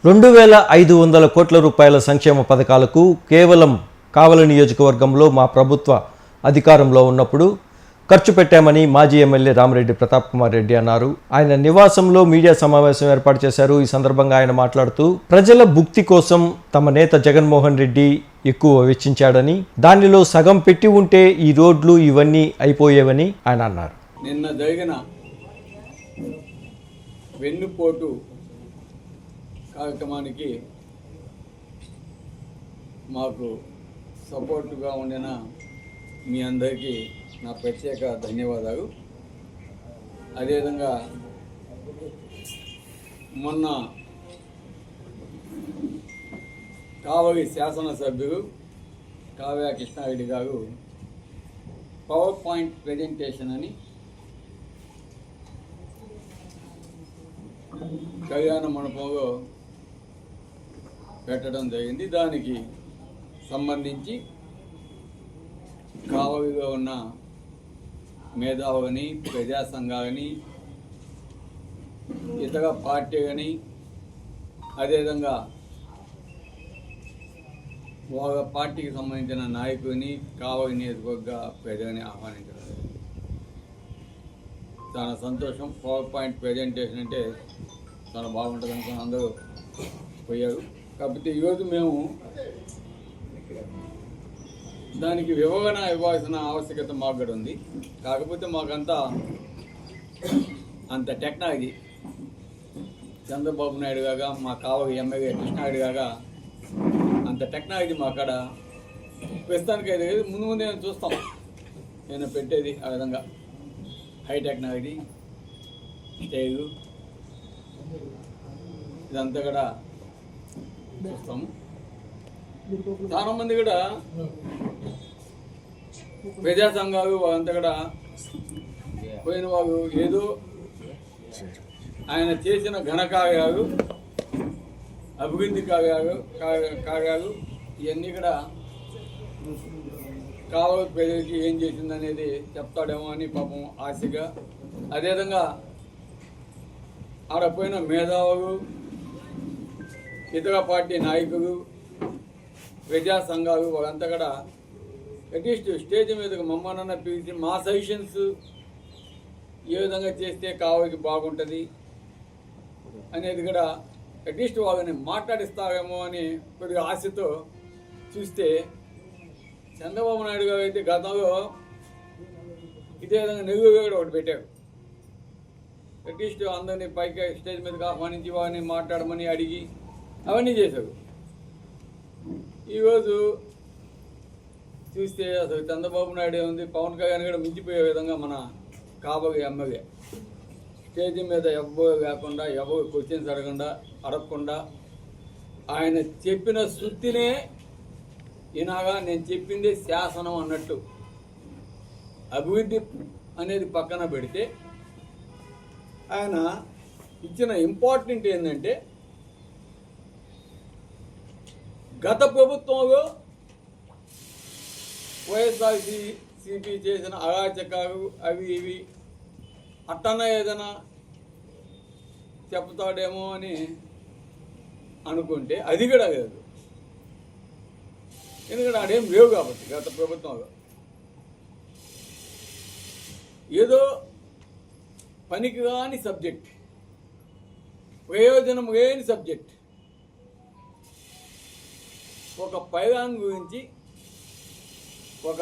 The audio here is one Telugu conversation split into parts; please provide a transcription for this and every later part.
2500 కోట్ల రూపాయల సంక్షేమ పథకాలకు కేవలం కావలి నియోజకవర్గంలో మా ప్రభుత్వ అధికారంలో ఉన్నప్పుడు ఖర్చు పెట్టామని మాజీ ఎమ్మెల్యే రామిరెడ్డి ప్రతాప్ కుమార్ రెడ్డి అన్నారు. ఆయన నివాసంలో మీడియా సమావేశం ఏర్పాటు చేశారు. ఈ సందర్భంగా ఆయన మాట్లాడుతూ ప్రజల భుక్తి కోసం తమ నేత జగన్మోహన్ రెడ్డి ఎక్కువ వెచ్చించాడని, దానిలో సగం పెట్టి ఉంటే ఈ రోడ్లు ఇవన్నీ అయిపోయేవని ఆయన అన్నారు. నిన్న జరిగిన వెన్నుపోటు కార్యక్రమానికి మాకు సపోర్టుగా ఉండిన మీ అందరికీ నా ప్రత్యేక ధన్యవాదాలు. అదేవిధంగా మొన్న కావలి శాసనసభ్యులు కావ్య కృష్ణారెడ్డి గారు పవర్ పాయింట్ ప్రజెంటేషన్ అని కళ్యాణ మండపంలో పెట్టడం జరిగింది. దానికి సంబంధించి కావలిలో ఉన్న మేధావులని, ప్రజా సంఘాలని, ఇతర పార్టీలని, అదేవిధంగా వాళ్ళ పార్టీకి సంబంధించిన నాయకుని కావలి నియోజకవర్గ ప్రజలని ఆహ్వానించడం జరిగింది. చాలా సంతోషం. పవర్ పాయింట్ ప్రజెంటేషన్ అంటే చాలా బాగుంటుంది అనుకుని అందరూ పోయారు. కాకపోతే ఈరోజు మేము దానికి వివరణ ఇవ్వాల్సిన ఆవశ్యకత మాకు కూడా ఉంది. కాకపోతే మాకంతా అంత టెక్నాలజీ చంద్రబాబు నాయుడు గాగా, మా కావలి ఎమ్మెల్యే కృష్ణారెడ్డి గాగా అంత టెక్నాలజీ మా కాడ ప్రస్తుతానికి అయితే ముందు ముందే చూస్తాం. నేను పెట్టేది ఆ విధంగా హై టెక్నాలజీ స్టైలు ఇదంతా కూడా చూస్తాము. చాలా మంది కూడా ప్రజా సంఘాలు వాళ్ళంతా కూడా పోయిన వాళ్ళు ఏదో ఆయన చేసిన ఘనకార్యాలు, అభివృద్ధి కార్యాలు ఇవన్నీ కూడా కావలి ప్రజలకి ఏం చేసిందనేది చెప్తాడేమో అని పాపం ఆశగా, అదేవిధంగా ఆడపోయిన మేధావులు, ఇతర పార్టీ నాయకులు, ప్రజా సంఘాలు వాళ్ళంతా కూడా అట్లీస్ట్ స్టేజ్ మీదకి మమ్మల్ని పిలిచి మా సజెషన్స్ ఏ విధంగా చేస్తే కావలికి బాగుంటుంది అనేది కూడా అట్లీస్ట్ వాళ్ళని మాట్లాడిస్తారేమో అని కొద్దిగా ఆశతో చూస్తే, చంద్రబాబు నాయుడు గారు అయితే గతంలో ఇదే విధంగా నెల్లూరుగా కూడా ఒకటి పెట్టారు. అట్లీస్ట్ అందరినీ పైకి స్టేజ్ మీదకి ఆహ్వానించి వారిని మాట్లాడమని అడిగి అవన్నీ చేశారు. ఈరోజు చూస్తే అసలు చంద్రబాబు నాయుడు ఉంది, పవన్ కళ్యాణ్ కూడా మించిపోయే విధంగా మన కావలి ఎమ్మెల్యే స్టేజ్ మీద ఎవ్వరు లేకుండా, ఎవరు క్వశ్చన్స్ అడగకుండా ఆయన చెప్పిన శుద్ధినే ఈనాగా నేను చెప్పింది శాసనం అన్నట్టు అభివృద్ధి అనేది పక్కన పెడితే ఆయన ఇచ్చిన ఇంపార్టెంట్ ఏంటంటే, గత ప్రభుత్వంలో వైఎస్ఆర్సీపీ చేసిన అరాచకాలు అవి ఇవి అట్టన్నా ఏదైనా చెప్తాడేమో అని అనుకుంటే అది కూడా లేదు. ఎందుకంటే ఆడేం లేవు కాబట్టి గత ప్రభుత్వంలో ఏదో పనికి కాని సబ్జెక్ట్, ప్రయోజనం లేని సబ్జెక్ట్, ఒక పైరాన్ గురించి ఒక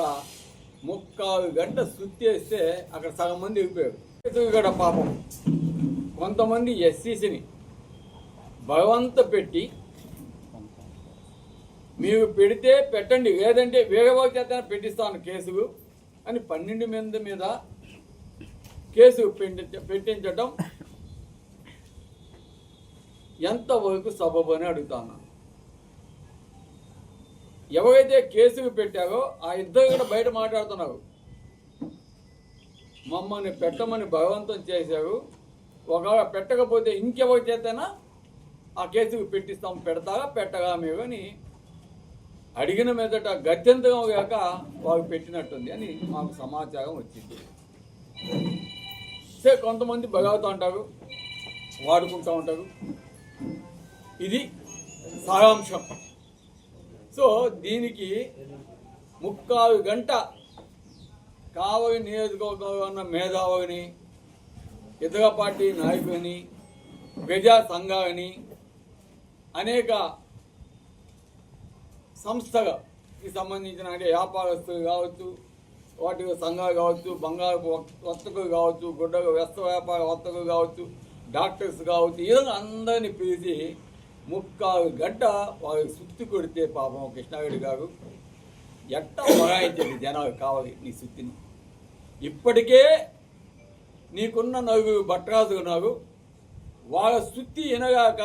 3/4 గంట శుద్ధి చేస్తే అక్కడ సగం మంది వెళ్ళిపోయారు. ఇక్కడ పాపం కొంతమంది ఎస్సీసీని బలవంత పెట్టి మీరు పెడితే పెట్టండి, లేదంటే వేరే వాళ్ళ చేత పెట్టిస్తాను కేసులు అని 12 మంది మీద కేసు పెట్టించటం ఎంతవరకు సబబు అని అడుగుతాను. ఎవరైతే కేసులు పెట్టారో ఆ ఇద్దరు కూడా బయట మాట్లాడుతున్నారు. మమ్మల్ని పెట్టమని బలవంతం చేశారు, ఒకవేళ పెట్టకపోతే ఇంకెవరి చేతనా ఆ కేసుకు పెట్టిస్తాం, పెడతారా పెట్టగా మేము అని అడిగిన మీదట గత్యంతరం కాక వాళ్ళు పెట్టినట్టుంది అని మాకు సమాచారం వచ్చింది. సరే కొంతమంది బగావుతూ ఉంటారు, వాడుకుంటూ ఉంటారు. ఇది సారాంశం. సో దీనికి 3/4 గంట కావలి నియోజకవర్గంలో ఉన్న మేధావుని, ఇతర పార్టీ నాయకుని, ప్రజా సంఘాలని, అనేక సంస్థకి సంబంధించిన అంటే వ్యాపారస్తులు కావచ్చు, వాటి సంఘాలు కావచ్చు, బంగారు వర్తకులు కావచ్చు, గుడ్డ వస్త్ర వ్యాపార వర్తకులు కావచ్చు, డాక్టర్స్ కావచ్చు, ఈ విధంగా అందరినీ పిలిచి 3/4 గంట వారికి సుత్తి కొడితే పాపం కృష్ణారెడ్డి గారు ఎట్టా బగాయించండి జనాలు కావాలి నీ సుత్తిని. ఇప్పటికే నీకున్న నలుగురు భట్రాజులు ఉన్నారు, వాళ్ళ సుత్తి వినగాక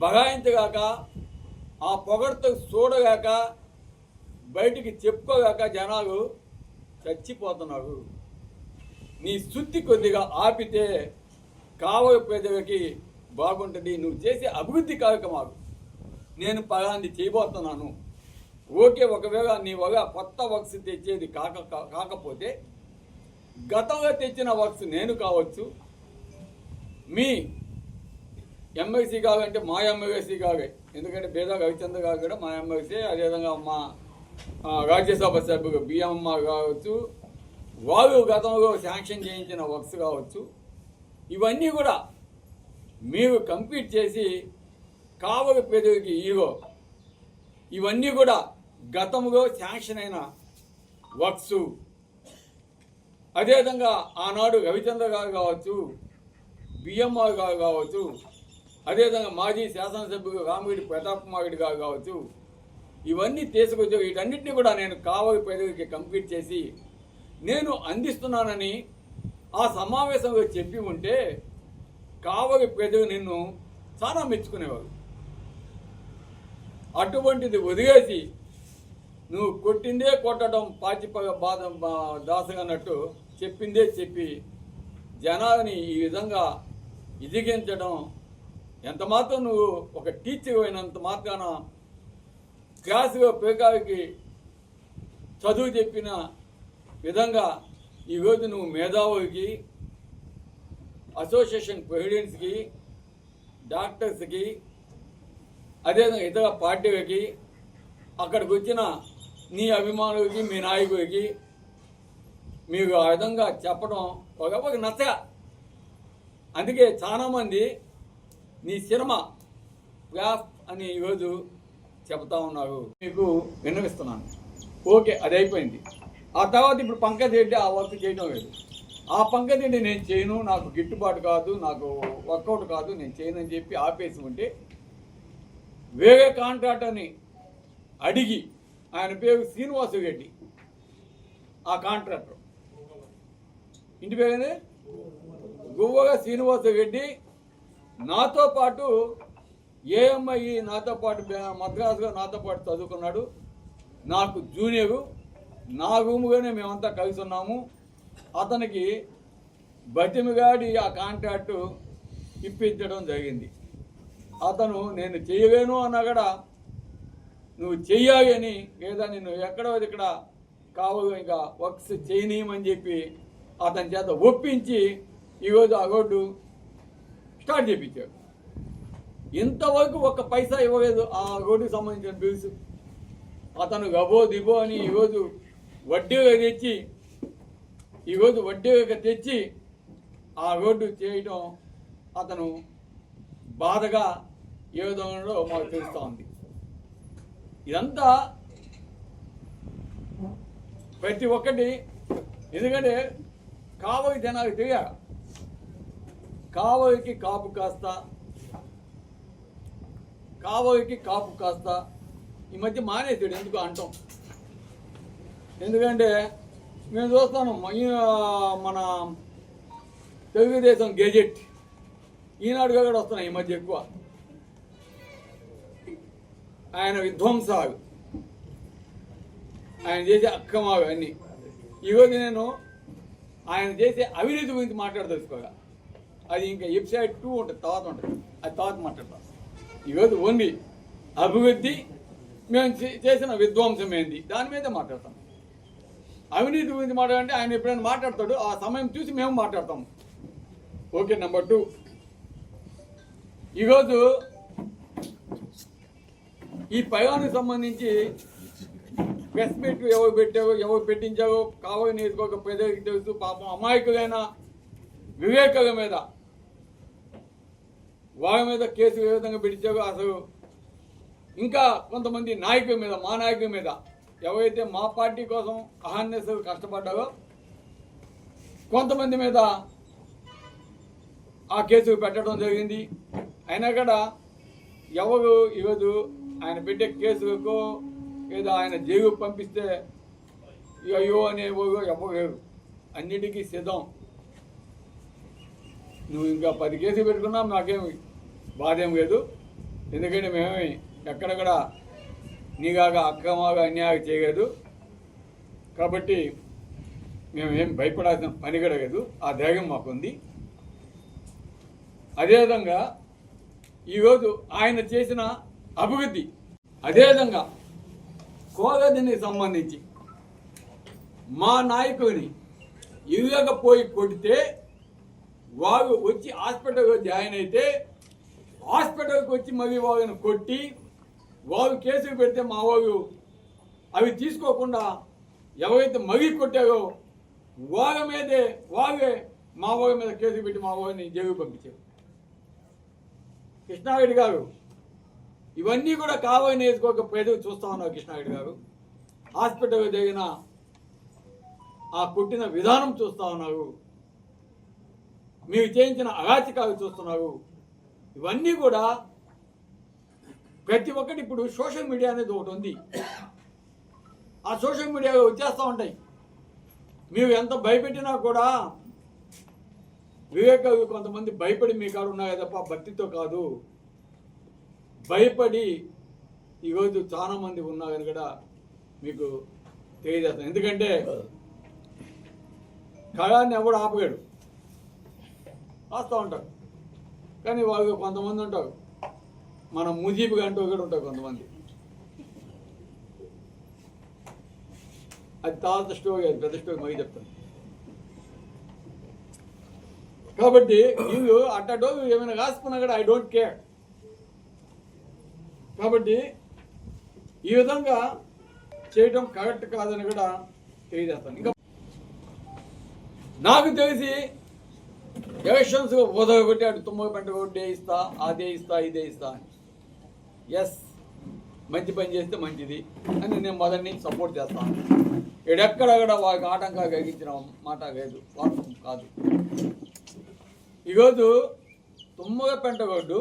బగాయించగాక ఆ పొగడ్తో చూడగాక బయటికి చెప్పుకోగాక జనాలు చచ్చిపోతున్నారు. నీ సుత్తి కొద్దిగా ఆపితే కావలి ప్రజలకి బాగుంటుంది. నువ్వు చేసే అభివృద్ధి కార్యక్రమాలు నేను పలాంటి చేయబోతున్నాను. ఓకే, ఒకవేళ నీ వల్ల కొత్త వర్క్స్ తెచ్చేది కాకపోతే గతంలో తెచ్చిన వర్క్స్ నేను కావచ్చు, మీ ఎమ్మెల్సీ కావాలంటే మా ఎమ్మెల్సీ కావాలి, ఎందుకంటే బేదా రవిచంద్ర గారు కూడా మా ఎమ్మెల్సీ, అదేవిధంగా మా రాజ్యసభ సభ్యులు బిఎంఆర్ కావచ్చు, వాళ్ళు గతంలో శాంక్షన్ చేయించిన వర్క్స్ కావచ్చు, ఇవన్నీ కూడా మీరు కంప్లీట్ చేసి కావలి ప్రజలకి ఇవన్నీ కూడా గతంలో శాంక్షన్ అయిన వర్క్స్, అదేవిధంగా ఆనాడు రవిచంద్ర గారు కావచ్చు, బిఎంఆర్ గారు కావచ్చు, అదేవిధంగా మాజీ శాసనసభ్యులు రామిరెడ్డి ప్రతాప్ కుమార్ రెడ్డి గారు కావచ్చు, ఇవన్నీ తీసుకొచ్చి వీటన్నిటిని కూడా నేను కావలి ప్రజలకి కంప్లీట్ చేసి నేను అందిస్తున్నానని ఆ సమావేశంలో చెప్పి ఉంటే కావలి ప్రజలు నిన్ను చాలా మెచ్చుకునేవారు. అటువంటిది వదిలేసి నువ్వు కొట్టిందే కొట్టడం దాసగన్నట్టు చెప్పిందే చెప్పి జనాలని ఈ విధంగా ఇదిగించడం, ఎంత మాత్రం నువ్వు ఒక టీచర్ అయినంత మాత్రాన క్లాసులో పేకాలకి చదువు చెప్పిన విధంగా ఈరోజు నువ్వు మేధావులకి, అసోసియేషన్ ప్రెసిడెంట్స్కి, డాక్టర్స్కి, అదేవిధంగా ఇతర పార్టీలకి, అక్కడికి వచ్చిన నీ అభిమానులకి, మీ నాయకులకి మీరు ఆ విధంగా చెప్పడం ఒక నచ్చ. అందుకే చాలామంది నీ సినిమా ఫ్లాప్ అని ఈరోజు చెప్తా ఉన్నారు. మీకు విన్నవిస్తున్నాను. ఓకే, అది అయిపోయింది. ఆ తర్వాత ఇప్పుడు పంకజ్ రెడ్డి ఆ వర్క్ చేయడం లేదు. ఆ పంకజ్ రెడ్డి నేను చేయను, నాకు గిట్టుబాటు కాదు, నాకు వర్కౌట్ కాదు, నేను చేయను అని చెప్పి ఆపేసి ఉంటే వేరే కాంట్రాక్టర్ని అడిగి, ఆయన పేరు శ్రీనివాసు రెడ్డి, ఆ కాంట్రాక్టర్ ఇంటి పేరు గువ్వగా శ్రీనివాసు రెడ్డి, నాతో పాటు ఏఎంఐ నాతో పాటు మద్రాసులో నాతో పాటు చదువుకున్నాడు, నాకు జూనియరు, నా రూముగానే మేమంతా కలిసి ఉన్నాము. అతనికి బతిమిగాడి ఆ కాంట్రాక్టు ఇప్పించడం జరిగింది. అతను నేను చేయలేను అన్నా కూడా నువ్వు చెయ్యాలి అని, లేదా నేను ఎక్కడో ఇక్కడ కావాలి ఇంకా వర్క్స్ చేయనీయమని చెప్పి అతని చేత ఒప్పించి ఈరోజు ఆ రోడ్డు స్టార్ట్ చేయించాడు. ఇంతవరకు ఒక్క పైసా ఇవ్వలేదు ఆ రోడ్డుకి సంబంధించిన బిల్స్. అతను గబో దిబో అని ఈరోజు వడ్డీగా తెచ్చి ఆ రోడ్డు చేయటం అతను బాధగా ఏ విధంగా మాకు తెలుస్తూ ఉంది. ఇదంతా ప్రతి ఒక్కటి, ఎందుకంటే కావలి జనాలకు తెలియాలి. కావలికి కాపు కాస్త ఈ మధ్య మానేసాడు, ఎందుకు అంటాం. ఎందుకంటే మేము చూస్తాను మన తెలుగుదేశం గెజెట్ ఈనాడుగా కూడా వస్తున్నాయి ఈ మధ్య ఎక్కువ. ఆయన విధ్వంసాలు, ఆయన చేసే అక్రమాలు అన్నీ. ఈరోజు నేను ఆయన చేసే అవినీతి గురించి మాట్లాడదలుచుకోగా, అది ఇంకా ఎపిసోడ్ 2 ఉంటుంది, తర్వాత ఉంటుంది, అది తర్వాత మాట్లాడతాం. ఈరోజు ఓన్లీ అభివృద్ధి, మేము చేసిన విధ్వంసం ఏంది దాని మీదే మాట్లాడతాం. అవినీతి గురించి మాట్లాడంటే ఆయన ఎప్పుడైనా మాట్లాడతాడు, ఆ సమయం చూసి మేము మాట్లాడతాము. ఓకే. నెంబర్ 2, ఈరోజు ఈ పైవానికి సంబంధించి ప్రెస్ మీట్ ఎవరు పెట్టించారో కావాలి నేర్చుకోక ప్రజలకు తెలుసు. పాపం అమాయకులైన వివేకుల మీద వాళ్ళ మీద కేసు ఏ విధంగా పెట్టించారో, అసలు ఇంకా కొంతమంది నాయకుల మీద, మా నాయకుల మీద ఎవరైతే మా పార్టీ కోసం అహర్నిశలు కష్టపడ్డారో కొంతమంది మీద ఆ కేసు పెట్టడం జరిగింది. అయినా కూడా ఎవరు ఈరోజు ఆయన పెట్టే కేసులకు లేదా ఆయన జైలుకు పంపిస్తే అయ్యో అనేవారు ఎవరు లేరు. అన్నిటికీ సిద్ధం. నువ్వు ఇంకా 10 కేసులు పెట్టుకున్నా నాకేమి బాధ ఏం లేదు. ఎందుకంటే మేమేమి ఎక్కడ కూడా నీగాగా అక్రమాగా అన్యాయం చేయలేదు. కాబట్టి మేము ఏం భయపడాల్సిన పని కూడా లేదు. ఆ ధైర్యం మాకుంది. అదేవిధంగా ఈరోజు ఆయన చేసిన అభివృద్ధి, అదేవిధంగా కోగదిని సంబంధించి మా నాయకుడిని ఇవ్వకపోయి కొడితే వారు వచ్చి హాస్పిటల్కి జాయిన్ అయితే హాస్పిటల్కి వచ్చి మళ్ళీ వాళ్ళని కొట్టి వారు కేసులు పెడితే మా వాళ్ళు అవి తీసుకోకుండా ఎవరైతే మళ్ళీ కొట్టారో వాళ్ళ మీదే వాళ్ళే మా వాళ్ళ మీద కేసులు పెట్టి మా వాళ్ళని జైలుకు పంపించారు. కృష్ణారెడ్డి గారు ఇవన్నీ కూడా కావాలని వేసుకోక ప్రజలు చూస్తా ఉన్నారు. కృష్ణారెడ్డి గారు హాస్పిటల్ జరిగిన ఆ కొట్టిన విధానం చూస్తా ఉన్నారు. మీరు చేయించిన అరాచకాలు చూస్తున్నారు. ఇవన్నీ కూడా ప్రతి ఒక్కటి ఇప్పుడు సోషల్ మీడియా అనేది ఒకటి ఉంది. ఆ సోషల్ మీడియాలో వచ్చేస్తూ ఉంటాయి. మీరు ఎంత భయపెట్టినా కూడా వివేకాలు కొంతమంది భయపడి మీ కాడు ఉన్నాయి తప్ప భక్తితో కాదు. భయపడి ఈరోజు చాలా మంది ఉన్నారని కూడా మీకు తెలియజేస్తాను. ఎందుకంటే కళాన్ని ఎవడు ఆపగాడు, రాస్తూ ఉంటారు. కానీ వాళ్ళు కొంతమంది ఉంటారు, మన ముజీబు గంటూ కూడా ఉంటారు కొంతమంది. అది తర్వాత స్టోరీ, అది పెద్ద స్టోరీ మరీ చెప్తాను. కాబట్టి వీళ్ళు అట్టడో ఏమైనా రాసుకున్నా కూడా ఐ డోంట్ కేర్. కాబట్టి ఈ విధంగా చేయడం కరెక్ట్ కాదని కూడా తెలియజేస్తాను. ఇంకా నాకు తెలిసి ఎలక్షన్స్ ఒకటి అటు 90 ఒకటే ఇస్తా, అదే ఇస్తా, ఇదే ఇస్తా అని. ఎస్, మంచి పని చేస్తే మంచిది అని నేను మొదటి నుంచి సపోర్ట్ చేస్తాను. ఎక్కడెక్కడ కూడా వాళ్ళకి ఆటంకాలు కలిగించిన మాట లేదు, వాస్తవం కాదు. ఈరోజు తుమ్మగపెంట రోడ్డు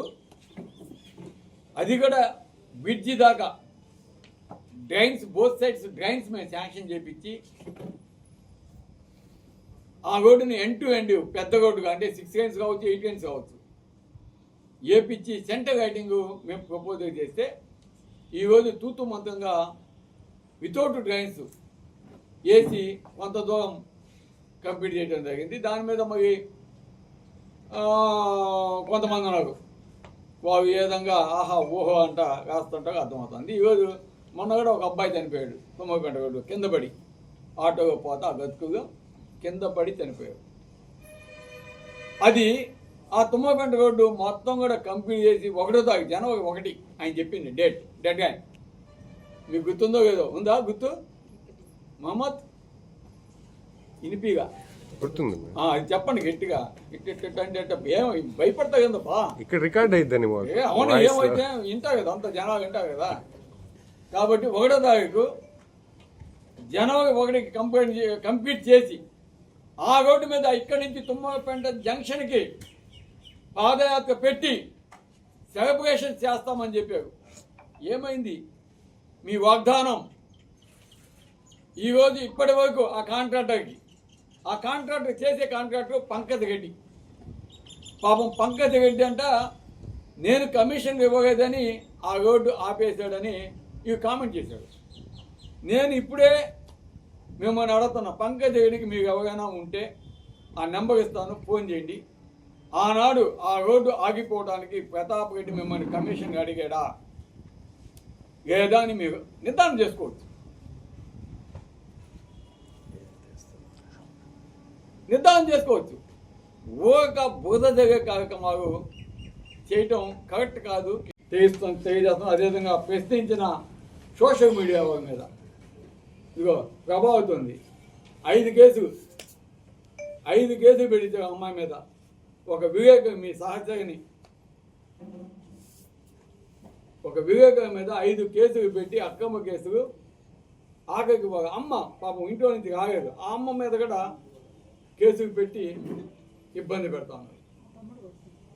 అది కూడా బ్రిడ్జి దాకా డ్రైన్స్, బోత్ సైడ్స్ డ్రైన్స్ మేము శాంక్షన్ చేయించి ఆ రోడ్డుని ఎండ్ టు ఎండ్ పెద్ద రోడ్డుగా, అంటే 6 lanes కావచ్చు, 8 lanes కావచ్చు, ఏపిచ్చి సెంటర్ లైటింగ్ మేము ప్రపోజ్ చేస్తే ఈరోజు తూతు మొత్తంగా వితౌట్ డ్రైన్స్ వేసి కొంత దూరం కంప్లీట్ చేయడం జరిగింది. దాని మీద మరి కొంతమంది ఉన్నారు, వారు ఏ విధంగా ఆహా ఊహో అంట రాస్తుంటారో అర్థమవుతుంది. ఈరోజు మొన్న కూడా ఒక అబ్బాయి చనిపోయాడు తుమ్మగపెంట రోడ్డు కింద పడి, ఆటోగా పోతా గతుకుగా కింద పడి చనిపోయాడు. అది ఆ తుమ్మగపెంట రోడ్డు మొత్తం కూడా కంప్లీట్ చేసి 1వ తారీఖు జనవరి 1 ఆయన చెప్పింది డెడ్ గా. మీకు గుర్తుందో ఏదో ఉందా గుర్తు? మహమ్మద్ ఇనిపిగా గుర్తుంది. అది చెప్పండి గట్టిగా. అంటే ఏమో భయపడతా కదప్పా, ఇక్కడ రికార్డ్ అయిద్దని. అవును, ఏమైతే వింటా కదా, అంత జనాలు వింటా కదా. కాబట్టి 1వ తారీఖు జనవరి 1కి కంప్లీట్ చేసి ఆ రోడ్డు మీద ఇక్కడి నుంచి తుమ్మగపెంట జంక్షన్కి పాదయాత్ర పెట్టి సెలబ్రేషన్ చేస్తామని చెప్పారు. ఏమైంది మీ వాగ్దానం? ఈరోజు ఇప్పటి వరకు ఆ కాంట్రాక్టర్ చేసే కాంట్రాక్టర్ పంకజ్ రెడ్డి. పాపం పంకజ్ రెడ్డి అంట నేను కమిషన్ ఇవ్వలేదని ఆ రోడ్డు ఆపేశాడని ఇవి కామెంట్ చేశాడు. నేను ఇప్పుడే మిమ్మల్ని అడుగుతున్నా, పంకజ్ రెడ్డికి మీకు ఎవరైనా ఉంటే ఆ నెంబర్ ఇస్తాను, ఫోన్ చేయండి. ఆనాడు ఆ రోడ్డు ఆగిపోవడానికి ప్రతాప్ రెడ్డి మిమ్మల్ని కమిషన్ అడిగాడా లేదా అని మీరు నిర్ధారణ చేసుకోవచ్చు. ఒక బురద జరిగే కార్యక్రమాలు చేయటం కరెక్ట్ కాదు, తెలియజేస్తాం. అదేవిధంగా ప్రశ్నించిన సోషల్ మీడియా వాళ్ళ మీద ఇదిగో ప్రభావితం ఉంది. 5 కేసులు పెడితే అమ్మాయి మీద ఒక వివేకం మీ సహచరిని మీద 5 కేసులు పెట్టి అక్రమ కేసులు ఆఖరికి అమ్మ పాపం ఇంట్లో నుంచి రాలేదు, ఆ అమ్మ మీద కూడా కేసులు పెట్టి ఇబ్బంది పెడతా ఉన్నారు.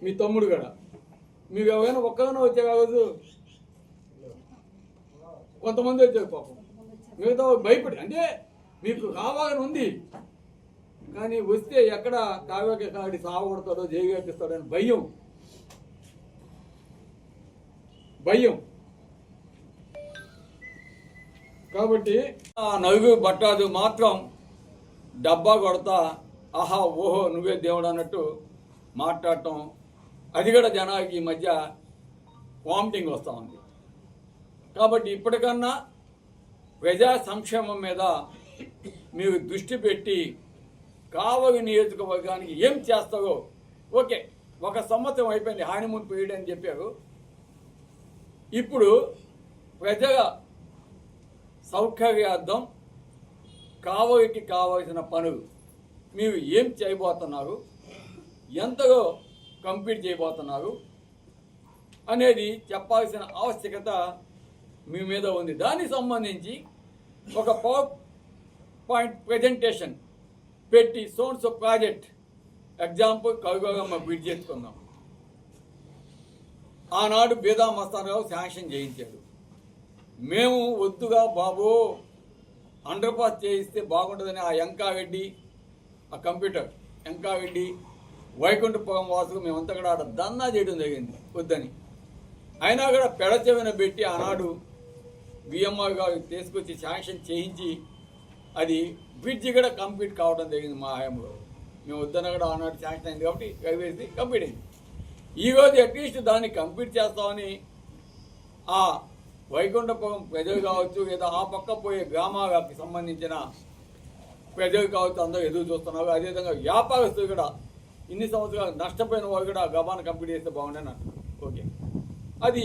మీ తమ్ముడు కూడా మీకు ఎవరైనా ఒక్కరైనా వచ్చే కావచ్చు, కొంతమంది వచ్చారు పాపం, మిగతా భయపడి అంటే మీకు కావాలని ఉంది కానీ వస్తే ఎక్కడ కావ్యకి కాడి సాగొడతాడో జైగేపిస్తాడని భయం. కాబట్టి ఆ నలుగు బట్టాదు మాత్రం డబ్బా కొడతా ఆహా ఓహో నువ్వే దేవుడు అన్నట్టు మాట్లాడటం, అది కూడా జనానికి ఈ మధ్య వామిటింగ్ వస్తూ ఉంది. కాబట్టి ఇప్పటికన్నా ప్రజా సంక్షేమం మీద మీరు దృష్టి పెట్టి కావలి నియోజకవర్గానికి ఏం చేస్తారో. ఓకే, 1 సంవత్సరం అయిపోయింది హానిమూన్ పీరియడ్ అని చెప్పారు. ఇప్పుడు ప్రజల సౌకర్యార్థం కావలికి కావలసిన పనులు మీరు ఏం చేయబోతున్నారు, ఎంతలో కంప్లీట్ చేయబోతున్నారు అనేది చెప్పాల్సిన ఆవశ్యకత మీ మీద ఉంది. దానికి సంబంధించి ఒక పవర్ పాయింట్ ప్రజెంటేషన్ పెట్టి సోన్స్ ప్రాజెక్ట్ ఎగ్జాంపుల్ కవిగోగమ్మ బ్రిడ్జ్ చేసుకుందాం. ఆనాడు బేదా మస్తానరావు శాంక్షన్ చేయించాడు. మేము వద్దుగా బాబు అండర్ పాస్ చేయిస్తే బాగుంటుందని ఆ ఎంకారెడ్డి, ఆ కంప్యూటర్ ఎంకారెడ్డి, వైకుంఠపురం వాసులు మేమంతా కూడా ఆడ ధర్నా చేయడం జరిగింది వద్దని. అయినా కూడా పెడచెవిన పెట్టి ఆనాడు బిఎంఆర్ గారు తీసుకొచ్చి శాంక్షన్ చేయించి అది బ్రిడ్జి కూడా కంప్లీట్ కావడం జరిగింది మా హయాంలో. మేము వద్దన కూడా ఆనాడు శాంక్షన్ అయింది కాబట్టి కవివేసి కంప్లీట్ అయింది. ఈరోజు అట్లీస్ట్ దాన్ని కంప్లీట్ చేస్తామని ఆ వైకుంఠపురం ప్రజలు కావచ్చు, లేదా ఆ పక్క పోయే గ్రామాలకు సంబంధించిన ప్రజలు కావచ్చు, అందరూ ఎదురు చూస్తున్నారు. అదేవిధంగా వ్యాపారస్తులు కూడా ఇన్ని సంవత్సరాలు నష్టపోయిన వాళ్ళు కూడా గబాను కంప్లీట్ చేస్తే బాగుండని అంటారు. ఓకే, అది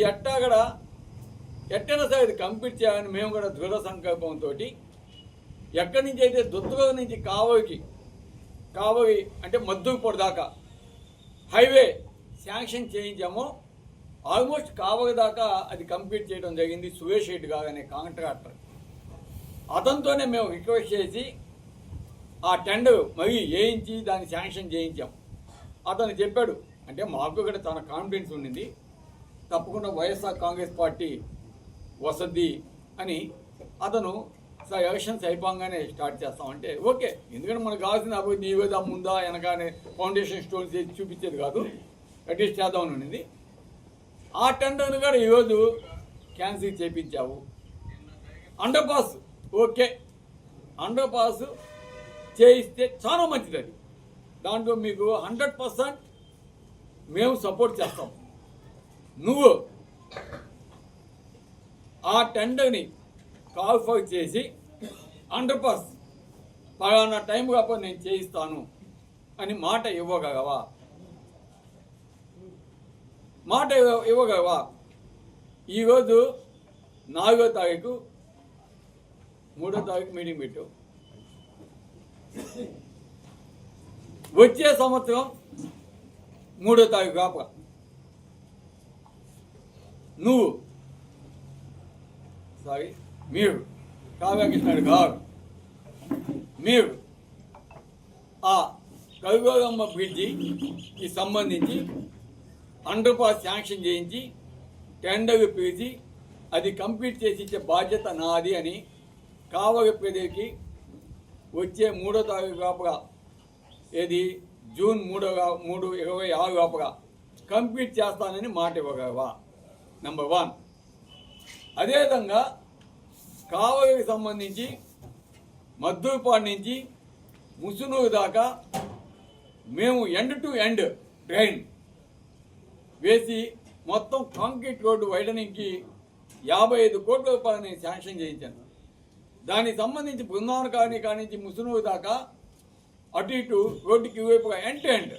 ఎట్టైనా సరే అది కంప్లీట్ చేయాలని మేము కూడా దృఢ సంకల్పంతో ఎక్కడి నుంచి అయితే దుత్తగూడ నుంచి కావలి అంటే మద్దూరుపూడి దాకా హైవే శాంక్షన్ చేయించామో ఆల్మోస్ట్ కావలి దాకా అది కంప్లీట్ చేయడం జరిగింది. సురేష్ రెడ్డి గారు అనే కాంట్రాక్టర్, అతనితోనే మేము రిక్వెస్ట్ చేసి ఆ టెండర్ మరీ వేయించి దాన్ని శాంక్షన్ చేయించాం. అతను చెప్పాడు, అంటే మాకు కూడా చాలా కాన్ఫిడెన్స్ ఉండింది, తప్పకుండా వైఎస్ఆర్ కాంగ్రెస్ పార్టీ వసతి అని. అతను ఎలక్షన్స్ అయిపోగానే స్టార్ట్ చేస్తామంటే ఓకే, ఎందుకంటే మనకు కావాల్సిన అభివృద్ధి ఈ విధంగా ముందా వెనకానే ఫౌండేషన్ స్టోన్స్ చేసి చూపించేది కాదు, అట్లీస్ట్ చేద్దామని ఉన్నది. ఆ టెండర్ను కూడా ఈరోజు క్యాన్సిల్ చేయించావు. Underpass okay, underpass చేయిస్తే చాలా మంచిది. అది దాంట్లో మీకు 100% మేము సపోర్ట్ చేస్తాం. నువ్వు ఆ టెండర్ని కాల్ఫై చేసి అండర్ పాస్ పలానా టైం కాకపోతే నేను చేయిస్తాను అని మాట ఇవ్వగలవా? ఈరోజు 4వ తారీఖు 3వ తారీఖు మీటింగ్ పెట్టు. వచ్చే సంవత్సరం 3వ తారీఖు కాప మీరు కావ్యకృష్ణుడు గారు మీరు ఆ కవిగోగమ్మ బ్రిడ్జికి సంబంధించి అండర్ పాస్ శాంక్షన్ చేయించి టెండర్ పిలిచి అది కంప్లీట్ చేసి ఇచ్చే బాధ్యత నాది అని కావలి ప్రజలకి వచ్చే 3వ తారీఖు లోపల, ఏది జూన్ 3/26 లోపల కంప్లీట్ చేస్తానని మాట ఇవ్వగలవా? నెంబర్ 1. అదేవిధంగా కావలికి సంబంధించి మద్దూరుపాడు నుంచి ముసునూరు దాకా మేము ఎండ్ టు ఎండ్ డ్రైన్ వేసి మొత్తం కాంక్రీట్ రోడ్డు వైడనింగ్కి 55 కోట్ల రూపాయలు నేను శాంక్షన్ చేయించాను. దానికి సంబంధించి బృందావన కాలనీ కానించి ముసునూరు దాకా అటు ఇటు రోడ్డుకి వైపుగా end to end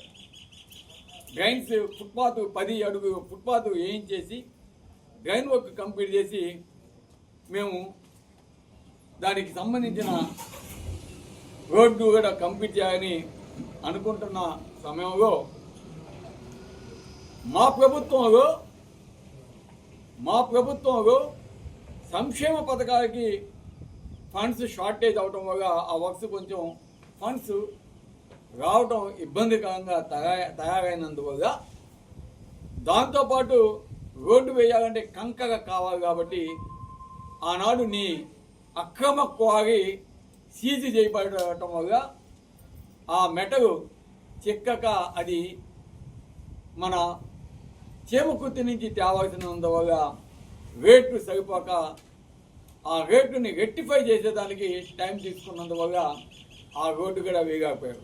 drains footpath 10 అడుగు ఫుట్పాత్ వేయించేసి డ్రైన్ వర్క్ కంప్లీట్ చేసి మేము దానికి సంబంధించిన రోడ్డు కూడా కంప్లీట్ చేయాలని అనుకుంటున్న సమయంలో మా ప్రభుత్వంలో సంక్షేమ పథకాలకి ఫండ్స్ షార్టేజ్ అవటం వల్ల ఆ వర్క్స్ కొంచెం ఫండ్స్ రావటం ఇబ్బందికరంగా తయారైనందువల్ల దాంతోపాటు రోడ్డు వేయాలంటే కంకర కావాలి కాబట్టి ఆనాడు నీ అక్రమ క్వారీ సీజ్ చేయబడటం వల్ల ఆ మెటలు చిక్కక అది మన చేమకుర్తి నుంచి తేవాల్సినందువల్ల రేట్లు సరిపోక ఆ రేటుని రెక్టిఫై చేసేదానికి టైం తీసుకున్నందువల్ల ఆ రోడ్డు కూడా వేయకపోయారు.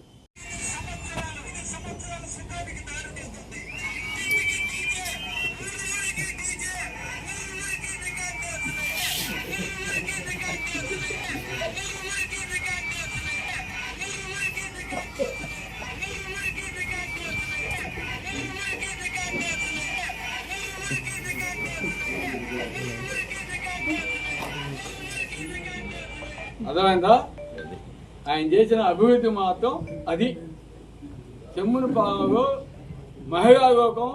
అర్థమైందా? ఆయన చేసిన అభివృద్ధి మాత్రం అది చెమ్మును పాలలో మహిళా లోకం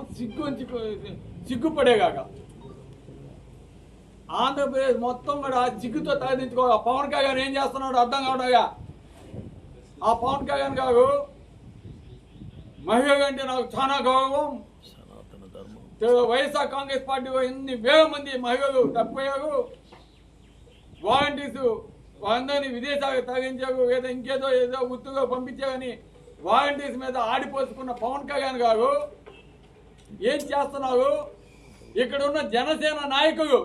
సిగ్గుపడేగాక ఆంధ్రప్రదేశ్ మొత్తం కూడా సిగ్గుతో తలదించుకోగా పవన్ కళ్యాణ్ ఏం చేస్తున్నాడు అర్థం కావడాగా. ఆ పవన్ కళ్యాణ్ గారు మహిళ అంటే నాకు చాలా గౌరవం, వైఎస్ఆర్ కాంగ్రెస్ పార్టీలో ఎన్ని వేల మంది మహిళలు తప్పిపోయారు, వాలంటీర్స్ వాళ్ళందరినీ విదేశాలకు తరలించారు, ఏదో ఇంకేదో ఏదో గుర్తుగా పంపించారని వాలంటీర్స్ మీద ఆడిపోసుకున్న పవన్ కళ్యాణ్ గారు ఏం చేస్తున్నారు? ఇక్కడ ఉన్న జనసేన నాయకులు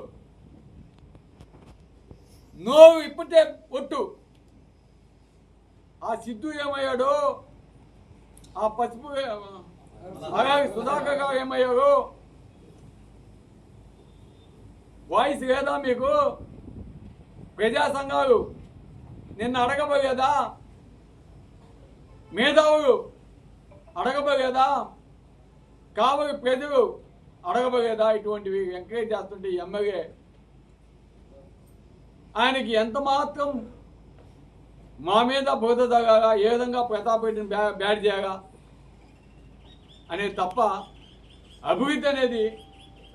నోరు ఇప్పుడే ఒట్టు. ఆ సిద్ధు ఏమయ్యాడు, ఆ పసుపు అలాగే సుధాకర్ గారు ఏమయ్యారు? వాయిస్ లేదా మీకు? ప్రజా సంఘాలు నిన్న అడగబోయేదా? మేధావులు అడగబోయేదా? కావలి ప్రజలు అడగబోయేదా? ఇటువంటివి ఎంకరేజ్ చేస్తుంటే ఈ ఎమ్మెల్యే ఆయనకి ఎంత మాత్రం మా మీద బోధ తగాగా, ఏ విధంగా ప్రతాప్ రెడ్డిని బ్యాడ్ చేయగా అనేది తప్ప అభివృద్ధి అనేది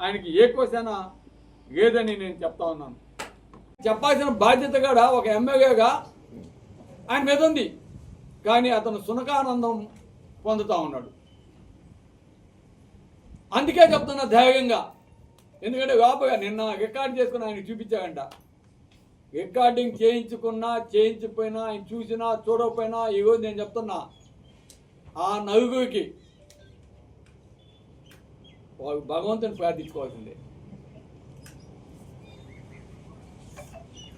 ఆయనకి ఏ క్వశ్చన్ లేదని నేను చెప్తా ఉన్నాను. చెప్పాల్సిన బాధ్యత కూడా ఒక ఎమ్మెల్యేగా ఆయన మీద ఉంది, కానీ అతను సునకానందం పొందుతూ ఉన్నాడు. అందుకే చెప్తున్నా ధైర్యంగా, ఎందుకంటే లోపగా నిన్న రికార్డ్ చేసుకుని ఆయన చూపించాడంట. రికార్డింగ్ చేయించుకున్నా చేయించిపోయినా ఆయన చూసినా చూడకపోయినా ఈరోజు నేను చెప్తున్నా ఆ నలుగురికి వాళ్ళు భగవంతుని ప్రార్థించుకోవాల్సిందే.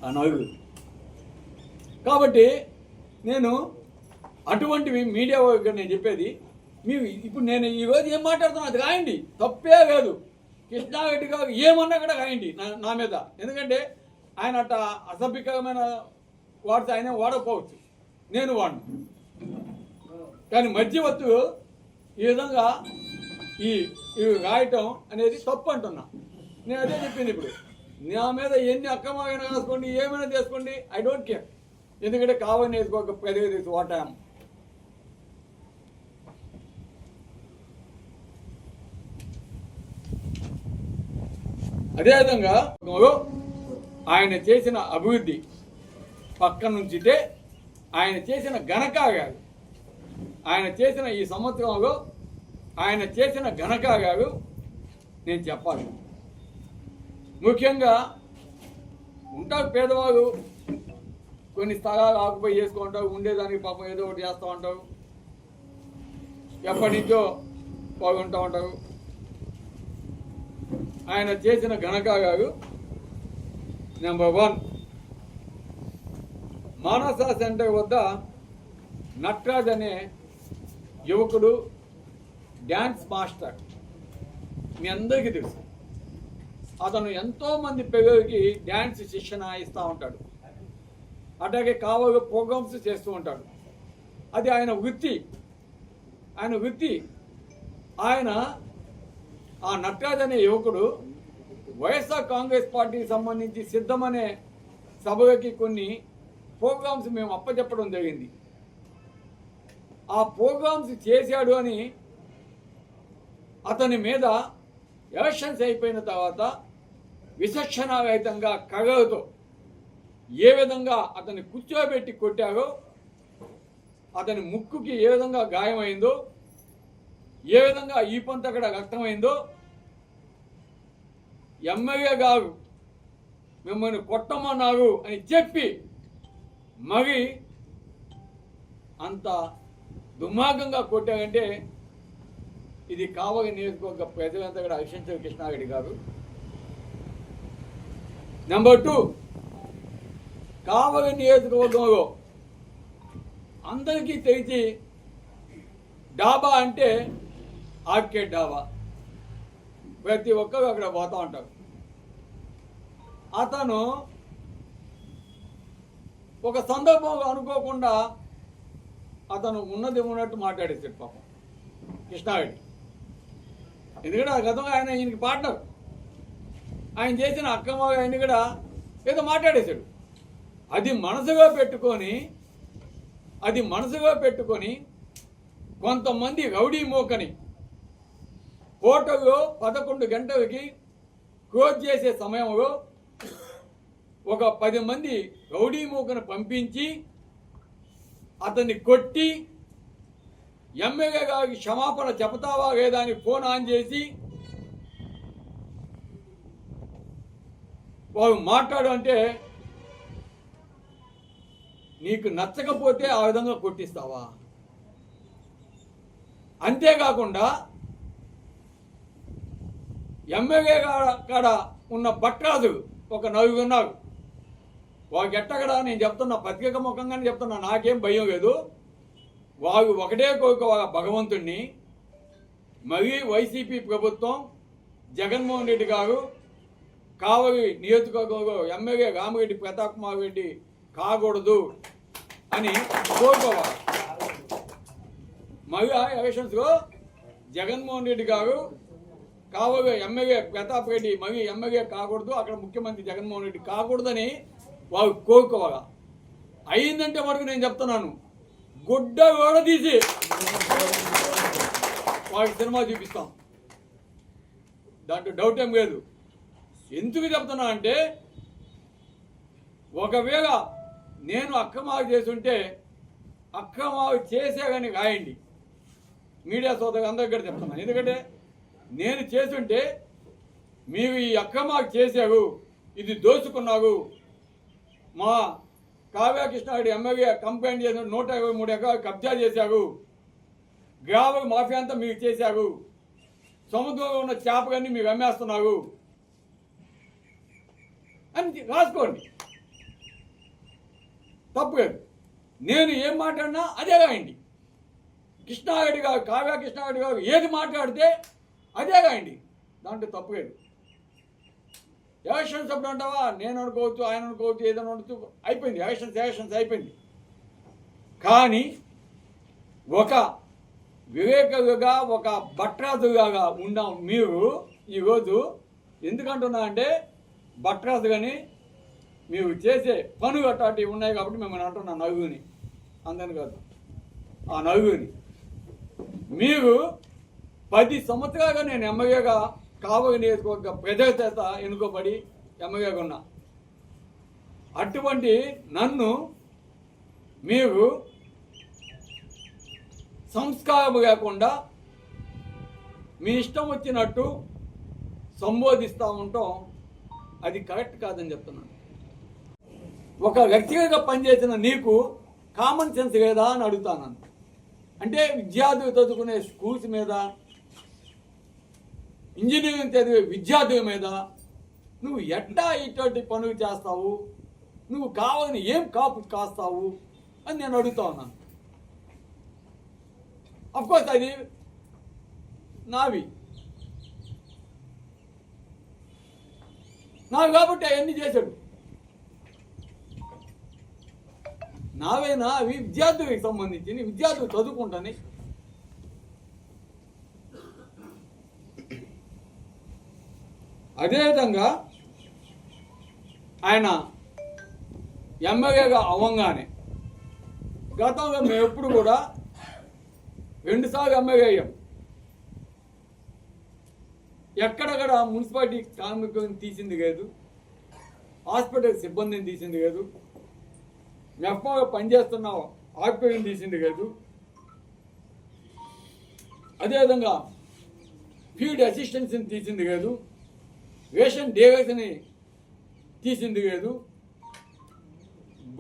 ఆ నలుగురు కాబట్టి నేను అటువంటివి మీడియా వర్గ నేను చెప్పేది మీరు ఇప్పుడు నేను ఈరోజు ఏం మాట్లాడుతున్నా అది రాయండి, తప్పే కాదు. కృష్ణారెడ్డి గారు ఏమన్నా కూడా రాయండి నా మీద, ఎందుకంటే ఆయన అట్ట అసభ్యకరమైన వాడితే ఆయన వాడకపోవచ్చు, నేను వాడను. కానీ మధ్యవర్తులు ఈ విధంగా ఇవి రాయటం అనేది తప్పు అంటున్నా. నేను అదే చెప్పింది. ఇప్పుడు నా మీద ఎన్ని అక్రమంగా రాసుకోండి, ఏమైనా చేసుకోండి, ఐ డోంట్ కేర్. ఎందుకంటే కావాలని వేసుకోక పెద్దగా తీసి వాటాం. అదేవిధంగా ఆయన చేసిన అభివృద్ధి పక్క నుంచితే ఆయన చేసిన ఘనకార్యాలు, ఆయన చేసిన ఈ సంవత్సరంలో ఆయన చేసిన ఘనకార్యాలు నేను చెప్పాలి. ముఖ్యంగా ఉంటారు పేదవాళ్ళు, కొన్ని స్థలాలు ఆకుపై చేసుకుంటారు, ఉండేదానికి పాపం ఏదో ఒకటి చేస్తూ ఉంటారు, ఎప్పటి నుంచో బాగుంటూ ఉంటారు. ఆయన చేసిన ఘనకార్యాలు నెంబర్ 1, మానస సెంటర్ వద్ద నట్రాజ్ అనే యువకుడు డ్యాన్స్ మాస్టర్, మీ అందరికీ తెలుసు. అతను ఎంతోమంది పిల్లలకి డ్యాన్స్ శిక్షణ ఇస్తూ ఉంటాడు, అట్లాగే కావాలి ప్రోగ్రామ్స్ చేస్తూ ఉంటాడు. అది ఆయన వృత్తి. ఆయన ఆ నటరాజ్ అనే యువకుడు వైఎస్ఆర్ కాంగ్రెస్ పార్టీకి సంబంధించి సిద్ధమనే సభకి కొన్ని ప్రోగ్రామ్స్ మేము అప్పచెప్పడం జరిగింది. ఆ ప్రోగ్రామ్స్ చేశాడు అని అతని మీద ఎలక్షన్స్ అయిపోయిన తర్వాత విచక్షణారహితంగా కర్రలతో ఏ విధంగా అతన్ని కూర్చోబెట్టి కొట్టారో, అతని ముక్కుకి ఏ విధంగా గాయమైందో, ఏ విధంగా ఈ పంత అక్కడ రక్తమైందో, ఎమ్మెల్యే గారు మిమ్మల్ని కొట్టమన్నారు అని చెప్పి మరి అంత దుర్మార్గంగా కొట్టారంటే ఇది కావలి నియోజకవర్గ ప్రజలంతా కూడా హర్షించారు కృష్ణారెడ్డి గారు. నెంబర్ 2, కావలి నియోజకవర్గంలో అందరికీ తెలిసి డాబా అంటే ఆర్కేడ్ డాబా, ప్రతి ఒక్కరు అక్కడ పోతూ ఉంటారు. అతను ఒక సందర్భంలో అనుకోకుండా అతను ఉన్నది ఉన్నట్టు మాట్లాడేసాడు పాపం కృష్ణారెడ్డి. ఎందుకంటే ఆ గతంలో ఈయనకి పార్ట్నర్, ఆయన చేసిన అక్రమ ఆయన కూడా ఏదో మాట్లాడేశాడు. అది మనసుగా పెట్టుకొని కొంతమంది రౌడీ మోకని హోటల్లో 11 గంటలకి క్లోజ్ చేసే సమయంలో ఒక 10 మంది రౌడీ మోకను పంపించి అతన్ని కొట్టి ఎమ్మెల్యే గారికి క్షమాపణ చెబుతావా లేదా అని ఫోన్ ఆన్ చేసి వారు మాట్లాడు అంటే నీకు నచ్చకపోతే ఆ విధంగా కొట్టిస్తావా? అంతేకాకుండా ఎమ్మెల్యే కాడ ఉన్న భట్రాజు ఒక 4 ఉన్నారు. వాళ్ళకి ఎట్టగడా నేను చెప్తున్నా, పత్రిక ముఖంగానే చెప్తున్నా, నాకేం భయం లేదు. వాళ్ళు ఒకటే కోరిక, వాళ్ళ భగవంతుణ్ణి మరీ వైసీపీ ప్రభుత్వం జగన్మోహన్ రెడ్డి గారు కావలి నియోజకవర్గంలో ఎమ్మెల్యే రామిరెడ్డి ప్రతాప్ కుమార్ రెడ్డి కాకూడదు అని కోరుకోవాలి. మళ్ళీ ఎలక్షన్స్లో జగన్మోహన్ రెడ్డి గారు కావలి ఎమ్మెల్యే ప్రతాప్ రెడ్డి మళ్ళీ ఎమ్మెల్యే కాకూడదు, అక్కడ ముఖ్యమంత్రి జగన్మోహన్ రెడ్డి కాకూడదని వాళ్ళు కోరుకోవాలా. అయిందంటే వరకు నేను చెప్తున్నాను, గుడ్డ గోడ తీసి వాళ్ళకి సినిమా చూపిస్తాం, దాంట్లో డౌట్ ఏం లేదు. ఎందుకు చెప్తున్నా అంటే ఒకవేళ నేను అక్రమాలు చేస్తుంటే అక్రమాలు చేసాగని రాయండి, మీడియా సోదరు అందరి దగ్గర చెప్తున్నాను. ఎందుకంటే నేను చేస్తుంటే మీరు ఈ అక్రమాలు చేశారు, ఇది దోచుకున్నారు, మా కావ్య కృష్ణారెడ్డి ఎమ్మెల్యే కంప్లైంట్ చేసిన 123 ఎకరాలు కబ్జా చేశారు, గ్రామ మాఫియా అంతా మీరు చేశారు, సముద్రంలో ఉన్న చేపలన్నీ మీరు అమ్మేస్తున్నారు అని రాసుకోండి, తప్పు లేదు. నేను ఏం మాట్లాడినా అదే రాయండి. కృష్ణారెడ్డి గారు, కావ్య కృష్ణారెడ్డి గారు ఏది మాట్లాడితే అదే రాయండి, దాంట్లో తప్పు లేదు. ఎలక్షన్స్ అప్పుడు అంటావా, నేను అనుకోవచ్చు, ఆయన అనుకోవచ్చు, ఏదైనా అనుకోవచ్చు, అయిపోయింది. ఎలక్షన్స్ అయిపోయింది. కానీ ఒక వివేకగా, ఒక భట్రాజుగా ఉన్నాం మీరు ఈరోజు. ఎందుకంటున్నా అంటే భట్రాజు కానీ మీరు చేసే పనులు అట్లాంటివి ఉన్నాయి కాబట్టి మిమ్మల్ని అంటున్నా, నలుగురిని, అందరిని కాదు, ఆ నలుగురిని. మీరు 10 సంవత్సరాలుగా నేను ఎమ్మెల్యేగా కావలి నియోజకవర్గ ప్రజల చేత ఎన్నుకోబడి ఎమ్మెల్యేగా ఉన్నా. అటువంటి నన్ను మీరు సంస్కారం లేకుండా మీ ఇష్టం వచ్చినట్టు సంబోధిస్తూ ఉంటాం, అది కరెక్ట్ కాదని చెప్తున్నాను. ఒక వ్యక్తిగా పనిచేసిన నీకు కామన్ సెన్స్ లేదా అని అడుగుతాను. అంటే విద్యార్థులు చదువుకునే స్కూల్స్ మీద, ఇంజనీరింగ్ చదివే విద్యార్థుల మీద నువ్వు ఎట్టా ఇటువంటి పనులు చేస్తావు, నువ్వు కావాలని ఏం కాపు కాస్తావు అని నేను అడుగుతా ఉన్నాను. అఫ్కోర్స్ అది నావి కాబట్టి అవన్నీ చేశాడు. నావేనా అవి విద్యార్థులకు సంబంధించి, విద్యార్థులు చదువుకుంటాని అదేవిధంగా ఆయన ఎమ్మెల్యేగా అవ్వంగానే గతంలో మేము ఎప్పుడు కూడా 2 సార్లు ఎమ్మెల్యే అయ్యాం. ఎక్కడక్కడ మున్సిపాలిటీ కార్మికులను తీసింది లేదు, హాస్పిటల్ సిబ్బందిని తీసింది లేదు, మెఫ్మాగా పనిచేస్తున్న ఆర్పీని తీసింది లేదు, అదేవిధంగా ఫీల్డ్ అసిస్టెంట్స్ని తీసింది లేదు, రేషన్ డీలర్స్ని తీసింది లేదు,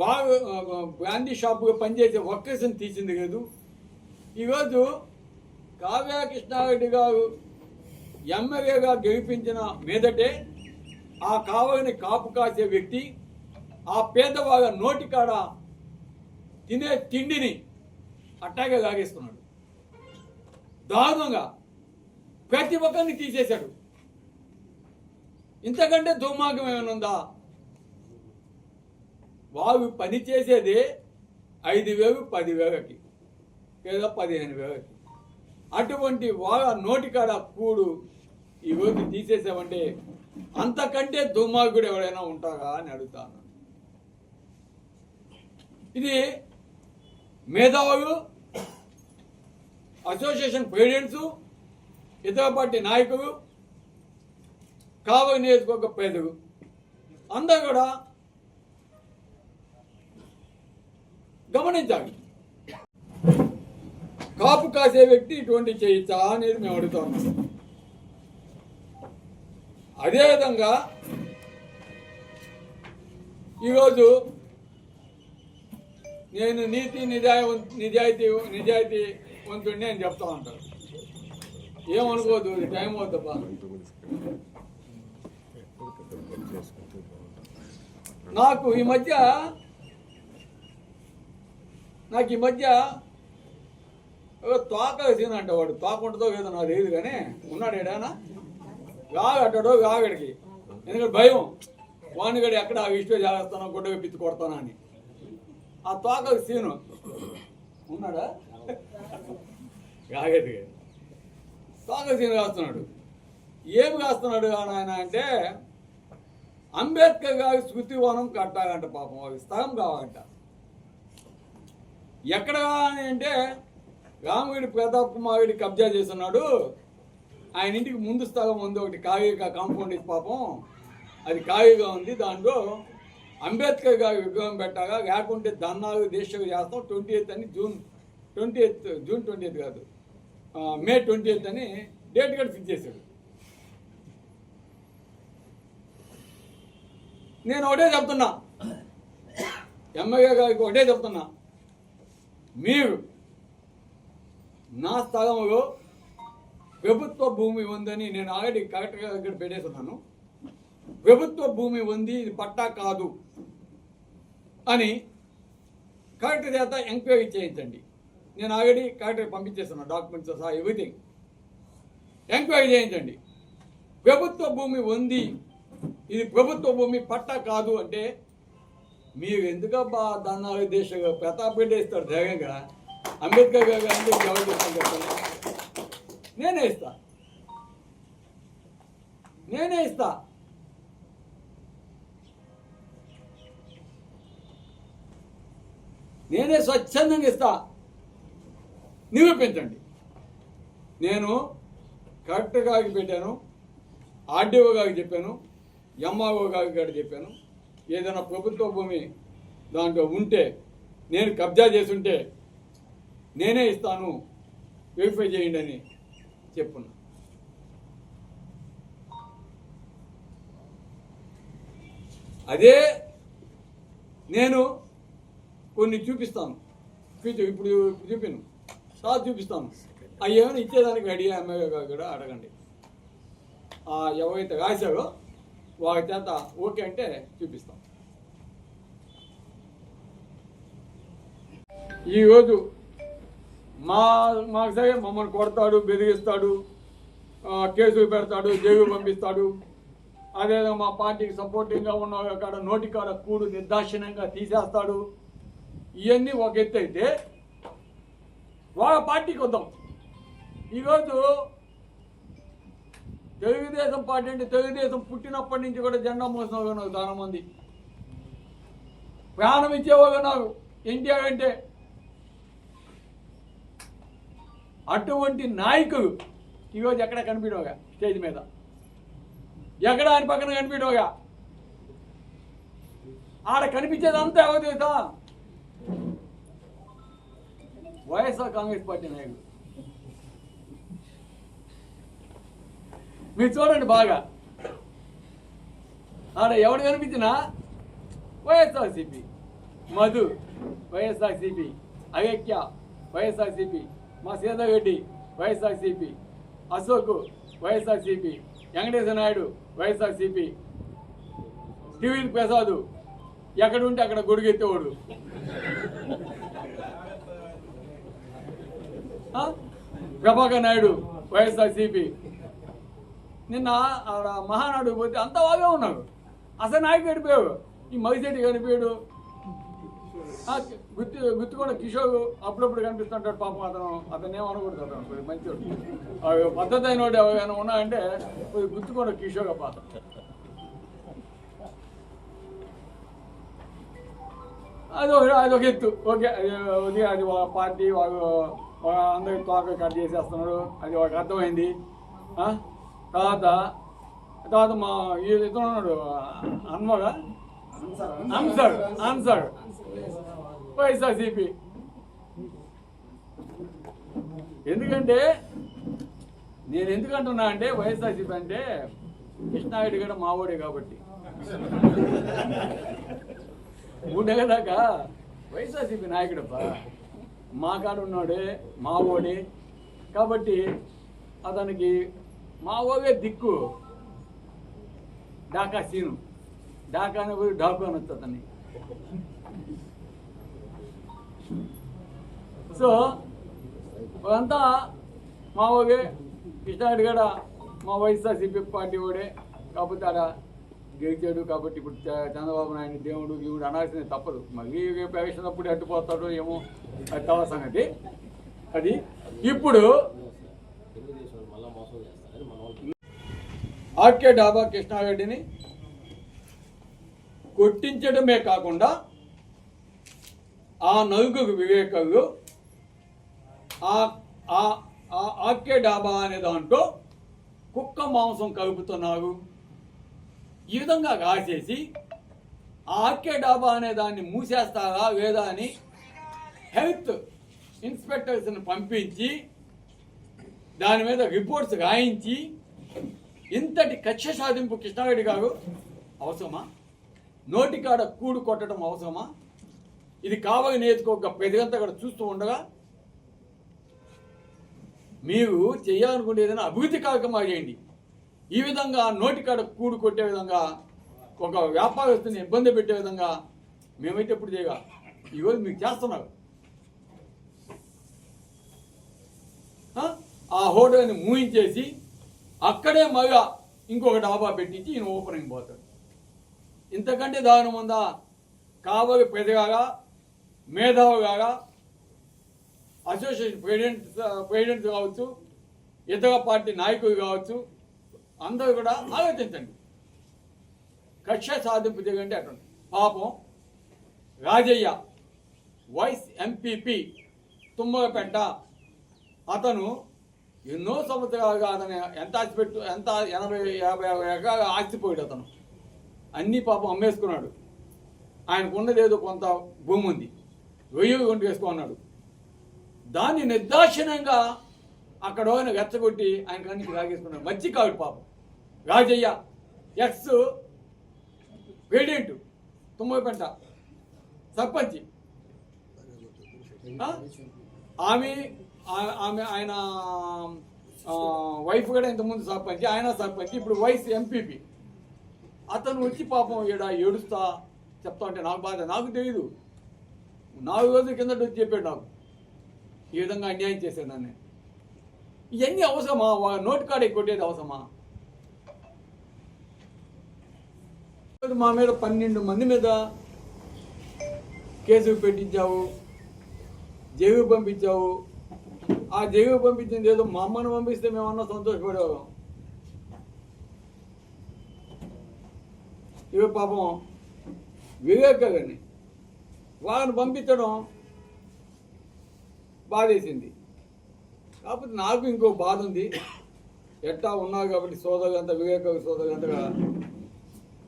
బాగా బ్రాందీ షాపుగా పనిచేసే వర్కర్స్ని తీసింది లేదు. ఈరోజు కావ్య కృష్ణారెడ్డి గారు ఎమ్మెల్యేగా గెలిపించిన మీదటే ఆ కావలిని కాపు కాసే వ్యక్తి ఆ పేదవాళ్ళ నోటికాడ తినే తిండిని అట్టాగే లాగేస్తున్నాడు. దారుణంగా ప్రతి ఒక్కరిని తీసేశాడు. ఇంతకంటే దుర్మార్గం ఏమైనా ఉందా? వాళ్ళు పని చేసేదే 5,000, 10,000కి లేదా 15,000కి. అటువంటి వాళ్ళ నోటికాడ కూడు ఈ రోజు తీసేసామంటే అంతకంటే దుర్మార్గుడు ఎవరైనా ఉంటారా అని అడుగుతాను. ఇది మేధావులు, అసోసియేషన్ ప్రెసిడెంట్స్, ఇతర పార్టీ నాయకులు, కావలి నియోజకవర్గ పేదలు అందరూ కూడా గమనించాలి. కాపు కాసే వ్యక్తి ఇటువంటి చేయొచ్చా అనేది మేము అడుగుతాం. అదేవిధంగా ఈరోజు నేను నిజాయితీవంతుడిని అని చెప్తా ఉంటాను. ఏమనుకోదు, టైం అవుతుందా? నాకు ఈ మధ్య తోక వేసిన అంటే వాడు తోక ఉంటుందో ఏదో నాకు తెలియదు, కానీ ఉన్నాడు ఏడానా గాగడ్డాడో గాగడికి. ఎందుకంటే భయం, వాణిగడి ఎక్కడ ఇష్టం చేస్తానో గుడ్డగా పిచ్చి కొడతానా అని. ఆ తోక సీను ఉన్నాడా గాగడి తోక సీను కాస్తున్నాడు. ఏమి కాస్తున్నాడు ఆయన అంటే అంబేద్కర్ గారి స్మృతివనం కట్టాలంట. పాపం అవి స్థలం కావాలంట. ఎక్కడ కావాలి అంటే రామగిరి ప్రతాప్ కుమార్ రెడ్డి కబ్జా చేస్తున్నాడు. ఆయన ఇంటికి ముందు స్థలం ఉంది, ఒకటి ఖాళీగా కాంపౌండ్ ఇచ్చి పాపం అది ఖాళీగా ఉంది. దాంట్లో అంబేద్కర్ గారి విగ్రహం పెట్టాగా, లేకుంటే ధర్నాలు దీక్షలు చేస్తాం 28 అని జూన్ 20 కాదు మే 28 అని డేట్ కూడా ఫిక్స్ చేశాడు. నేను ఒకటే చెప్తున్నా, ఎమ్మెల్యే గారికి ఒకటే చెప్తున్నా, మీరు నా స్థలంలో ప్రభుత్వ భూమి ఉందని నేను ఆల్రెడీ కలెక్టర్ దగ్గర పెట్టేస్తున్నాను. ప్రభుత్వ భూమి ఉంది, ఇది పట్టా కాదు అని కలెక్టర్ చేత ఎంక్వైరీ చేయించండి. నేను ఆల్రెడీ కలెక్టర్ పంపించేస్తున్నాను, డాక్యుమెంట్స్ సహా ఎవ్రీథింగ్. ఎంక్వైరీ చేయించండి. ప్రభుత్వ భూమి ఉంది, ఇది ప్రభుత్వ భూమి పట్టా కాదు అంటే మీరు ఎందుకబ్బా దాన్ని దేశంగా ప్రతాప్ రెడ్డి ఇస్తాడు ధైర్యంగా. అంబేద్కర్ గారు అందరికీ ఎవరు చెప్తాను చెప్తాను, నేనే ఇస్తా. నేనే స్వచ్ఛందంగా ఇస్తా, నిరూపించండి. నేను కలెక్టర్ గారికి పెట్టాను, ఆర్డీఓ గారికి చెప్పాను, ఎంఆర్ఓ గారికి చెప్పాను. ఏదైనా ప్రభుత్వ భూమి దాంట్లో ఉంటే, నేను కబ్జా చేసుంటే నేనే ఇస్తాను, వెరిఫై చేయండి అని చెప్పున్నా. అదే నేను కొన్ని చూపిస్తాను, ఇప్పుడు చూపిను సార్ చూపిస్తాను. అవి ఏమైనా ఇచ్చేదానికి రెడీ ఎమ్మెల్యే గారు కూడా అడగండి. ఎవరైతే రాశారో వారి చేత ఓకే అంటే చూపిస్తాం. ఈరోజు మాకు సరే మమ్మల్ని కొడతాడు, బెదిరిస్తాడు, కేసులు పెడతాడు, జైలు పంపిస్తాడు. అదేవిధంగా మా పార్టీకి సపోర్టింగ్గా ఉన్న కాడ నోటికాడ కూడు నిర్దాక్షిణ్యంగా తీసేస్తాడు. ఇవన్నీ ఒక ఎత్తు అయితే వాళ్ళ పార్టీకి వద్దాం. ఈరోజు తెలుగుదేశం పార్టీ అంటే తెలుగుదేశం పుట్టినప్పటి నుంచి కూడా జెండా మోసిన వాళ్ళు నాకు చాలా మంది, ప్రాణం ఇచ్చేవాళ్ళు నాకు ఎన్టీఆర్ అంటే. అటువంటి నాయకులు ఈరోజు ఎక్కడ కనిపించవుగా స్టేజ్ మీద, ఎక్కడ ఆయన పక్కన కనిపించవుగా. ఆడ కనిపించేదంతా ఎవరు తెలుసా? వైఎస్ఆర్ కాంగ్రెస్ పార్టీ నాయకులు. మీరు చూడండి బాగా, ఆడ ఎవడు కనిపించినా వైఎస్ఆర్సీపీ, మధు వైఎస్ఆర్సీపీ, అగక్య వైఎస్ఆర్సీపీ, మా సీతారెడ్డి వైఎస్ఆర్సీపీ, అశోక్ వైఎస్ఆర్సీపీ, వెంకటేశ్వర నాయుడు వైఎస్ఆర్సీపీ, టీవీ ప్రసాద్ ఎక్కడుంటే అక్కడ గొడుగెత్తేవాడు, ప్రభాకర్ నాయుడు వైఎస్ఆర్సీపీ. నిన్న ఆడ మహానాడు పోతే అంత బాగా ఉన్నారు. అసలు నాయకు గడిపోయాడు, ఈ మగిశెట్టి గడిపోయాడు, గుర్తు కూడా కిషోర్ అప్పుడప్పుడు కనిపిస్తుంటాడు. పాపం అతను ఏమనకూడదు, అతను మంచోడు, పద్ధతి అయిన వాడు ఎవరైనా ఉన్నాయంటే గుర్తు కూడా కిషోర్ పాత. అది ఒక ఎత్తు, ఓకే, అది పార్టీ వాళ్ళు అందరికి తోక కట్ చేసేస్తున్నారు, అది వాళ్ళకి అర్థమైంది. తర్వాత మా ఇతను ఉన్నాడు అన్మగా ఆన్సర్ వైఎస్ఆర్సీపీ. ఎందుకంటే నేను ఎందుకంటున్నా అంటే వైఎస్ఆర్సీపీ అంటే కృష్ణారెడ్డి కూడా మావోడే కాబట్టి, 3 నెలల దాకా వైఎస్ఆర్సీపీ నాయకుడప్ప, మా కాడ ఉన్నాడే మావోడే కాబట్టి అతనికి మావోగే దిక్కు. డాకా సీను, డాకా అని పోయి డాకు అని వస్తుంది అతన్ని. సో అంతా మావోగే. కృష్ణారెడ్డి కూడా మా వైఎస్ఆర్సీపీ పార్టీ వాడే కాకపోతే ఆడ గెలిచాడు కాబట్టి ఇప్పుడు చంద్రబాబు నాయుడు దేవుడు దేవుడు అనాల్సిందే తప్పదు. మళ్ళీ ప్రవేశించినప్పుడు అడ్డుపోతాడు ఏమో, అది తవ సంగతి. అది ఇప్పుడు ఆర్కే డాబా కృష్ణారెడ్డిని కొట్టించడమే కాకుండా ఆ నలుగురు వివేకాలు ఆర్కే డాబా అనే దాంట్లో కుక్క మాంసం కలుపుతున్నారు. ఈ విధంగా కాసేసి ఆర్కే డాబా అనే దాన్ని మూసేస్తారా లేదా అని హెల్త్ ఇన్స్పెక్టర్స్ని పంపించి దాని మీద రిపోర్ట్స్ రాయించి ఇంతటి కక్ష సాధింపు కృష్ణారెడ్డి గారు అవసరమా? నోటికాడ కూడు కొట్టడం అవసరమా? ఇది కావాలి నేర్చుకోక ప్రజలంతా కూడా చూస్తూ ఉండగా మీరు చేయాలనుకుంటే ఏదైనా అభివృద్ధి కార్యక్రమాలు చేయండి. ఈ విధంగా నోటికాడ కూడు కొట్టే విధంగా ఒక వ్యాపారస్తుని ఇబ్బంది పెట్టే విధంగా మేమైతే ఎప్పుడు చేయగా ఈరోజు మీకు చేస్తున్నారు. ఆ హోటల్ని మూయించేసి అక్కడే మగా ఇంకొక డాబా పెట్టించి ఈయన ఓపెనింగ్ పోతాడు. ఇంతకంటే దారుణం ఉందా? కావలి ప్రజగా మేధావుగా అసోసియేషన్ ప్రెసిడెంట్ కావచ్చు, ఇతర పార్టీ నాయకులు కావచ్చు, అందరూ కూడా ఆలోచించండి. కక్ష సాధింపు దిగంటే అటువంటి పాపం రాజయ్య వైస్ ఎంపీపీ తుమ్మలపేట అతను ఎన్నో సంవత్సరాలుగా అతను ఎంత ఆశపెట్టు ఎంత 80-50 ఎకరాల ఆస్తిపోయాడు. అతను అన్నీ పాపం అమ్మేసుకున్నాడు. ఆయనకు ఉన్నదేదో కొంత భూమి ఉంది, 1000 గుంట వేసుకున్నాడు. దాన్ని నిర్దాక్షిణ్యంగా అక్కడ ఆయన రెచ్చగొట్టి ఆయన అన్నికి లాగేసుకున్నాడు. మంచి కాదు పాపం. రాజయ్య ఎక్స్ ప్రెసిడెంట్ తుమ్మలపేట సర్పంచ్, ఆమె ఆయన వైఫ్ కూడా ఇంతకుముందు సర్పంచ్, ఆయన సర్పంచ్, ఇప్పుడు వైస్ ఎంపీపీ. అతను వచ్చి పాపం ఇక్కడ ఏడుస్తా చెప్తా ఉంటే నాకు బాధ. నాకు తెలియదు, 4 రోజుల కిందట వచ్చి చెప్పాడు నాకు ఈ విధంగా అన్యాయం చేశాడు నన్ను. ఇవన్నీ అవసరమా? నోటి కాడ కొట్టేది అవసరమా? మా మీద 12 మంది మీద కేసులు పెట్టించావు, జైలు పంపించావు. ఆ జైలు పంపించింది ఏదో మా అమ్మను పంపిస్తే మేమన్నా సంతోషపడేవాళ్ళం. ఇవి పాపం వివేక గారిని వాళ్ళని పంపించడం బాధేసింది. కాకపోతే నాకు ఇంకో బాధ ఉంది. ఎట్టా ఉన్నావు కాబట్టి సోదరులంతా వివేక సోదరులంతగా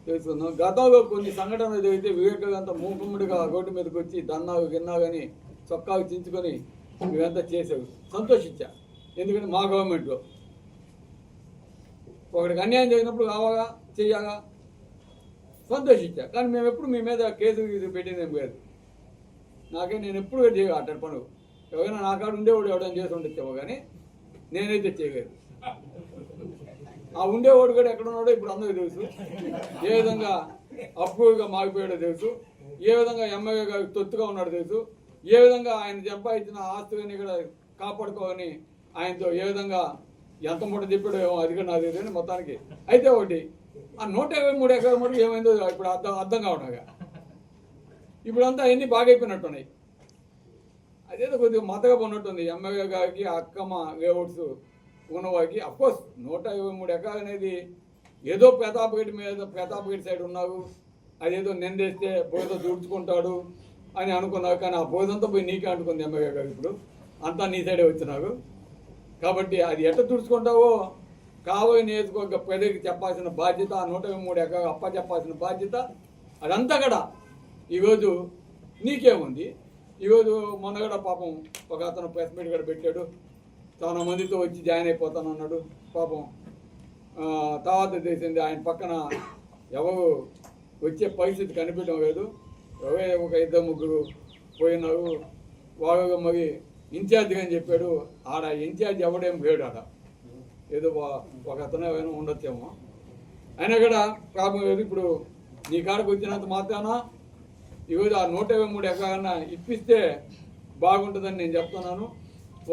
తెలుసుకుందాం. గతంలో కొన్ని సంఘటనలు జరిగితే వివేకానంత మూకుమ్మడిగా రోడ్డు మీదకి వచ్చి దన్నావు గిన్నాగని చొక్కాలు చించుకొని ఇవంతా చేసావు, సంతోషించా. ఎందుకంటే మా గవర్నమెంట్లో ఒకటికి అన్యాయం జరిగినప్పుడు కావాలా చెయ్యాలా సంతోషించా. కానీ మేము ఎప్పుడు మీ మీద కేసు పెట్టిందేం కాదు. నేను ఎప్పుడు చేయ అట్టడి పనులు ఎవరైనా నా కాడ ఉండేవాడు ఎవడైనా చేసి ఉండొచ్చావు, కానీ నేనైతే చేయలేదు. ఆ ఉండేవాడు కూడా ఎక్కడ ఉన్నాడో ఇప్పుడు అందరికీ తెలుసు. ఏ విధంగా అప్పుగా మాగిపోయాడో తెలుసు. ఏ విధంగా ఎమ్మెల్యే గారు తొత్తుగా ఉన్నాడో తెలుసు. ఏ విధంగా ఆయన సంపాదించిన ఆస్తులని కూడా కాపాడుకోవాలని ఆయనతో ఏ విధంగా ఎంత మూట చెప్పాడో ఏమో అది కూడా నాకు తెలియదు మొత్తానికి. అయితే ఒకటి ఆ 123 ఎకరాల మటుకు ఏమైందో ఇప్పుడు అర్థం కావడంగా ఇప్పుడంతా అవన్నీ బాగా అయిపోయినట్టున్నాయి. అదేదో కొద్దిగా మతగా ఉన్నట్టుంది ఎమ్మెల్యే గారికి అక్కమ్మ లేఅవుట్స్ ఉన్నవారికి. అఫ్కోర్స్ 123 ఎకరాలు అనేది ఏదో ప్రతాపగడ్డి సైడ్ ఉన్నావు, అదేదో నిందేస్తే పోయితో దూడ్చుకుంటాడు అని అనుకున్నావు. కానీ ఆ పోయిదంతా పోయి నీకే అంటుకుంది ఎమ్మెల్యే గారు. ఇప్పుడు అంతా నీ సైడే వచ్చినావు కాబట్టి అది ఎట్ట తుడుచుకుంటావో కాబోయే నియోజకవర్గ ప్రజలకు చెప్పాల్సిన బాధ్యత, ఆ 123 ఎకరాలు అప్ప చెప్పాల్సిన బాధ్యత అదంతా కూడా ఈరోజు నీకేముంది. ఈరోజు మొన్న కూడా పాపం ఒక అతను ప్రెస్ మీట్ కూడా పెట్టాడు, చాలా మందితో వచ్చి జాయిన్ అయిపోతాను అన్నాడు. పాపం తర్వాత తెలిసింది ఆయన పక్కన ఎవరు వచ్చే పరిస్థితి కనిపించడం లేదు. ఎవరే ఒక 2-3 పోయినారు. వాళ్ళు మరి ఇన్ఛార్జిగా అని చెప్పాడు. ఆడ ఇన్ఛార్జ్ ఎవడేం లేడు. ఆడ ఏదో ఒక అతను ఏమైనా ఉండొచ్చేమో. అయినా కూడా ప్రాబ్లం లేదు. ఇప్పుడు నీ కాడకు వచ్చినంత మాత్రాన ఈరోజు ఆ 123 ఎకరాలన్నా ఇప్పిస్తే బాగుంటుందని నేను చెప్తున్నాను.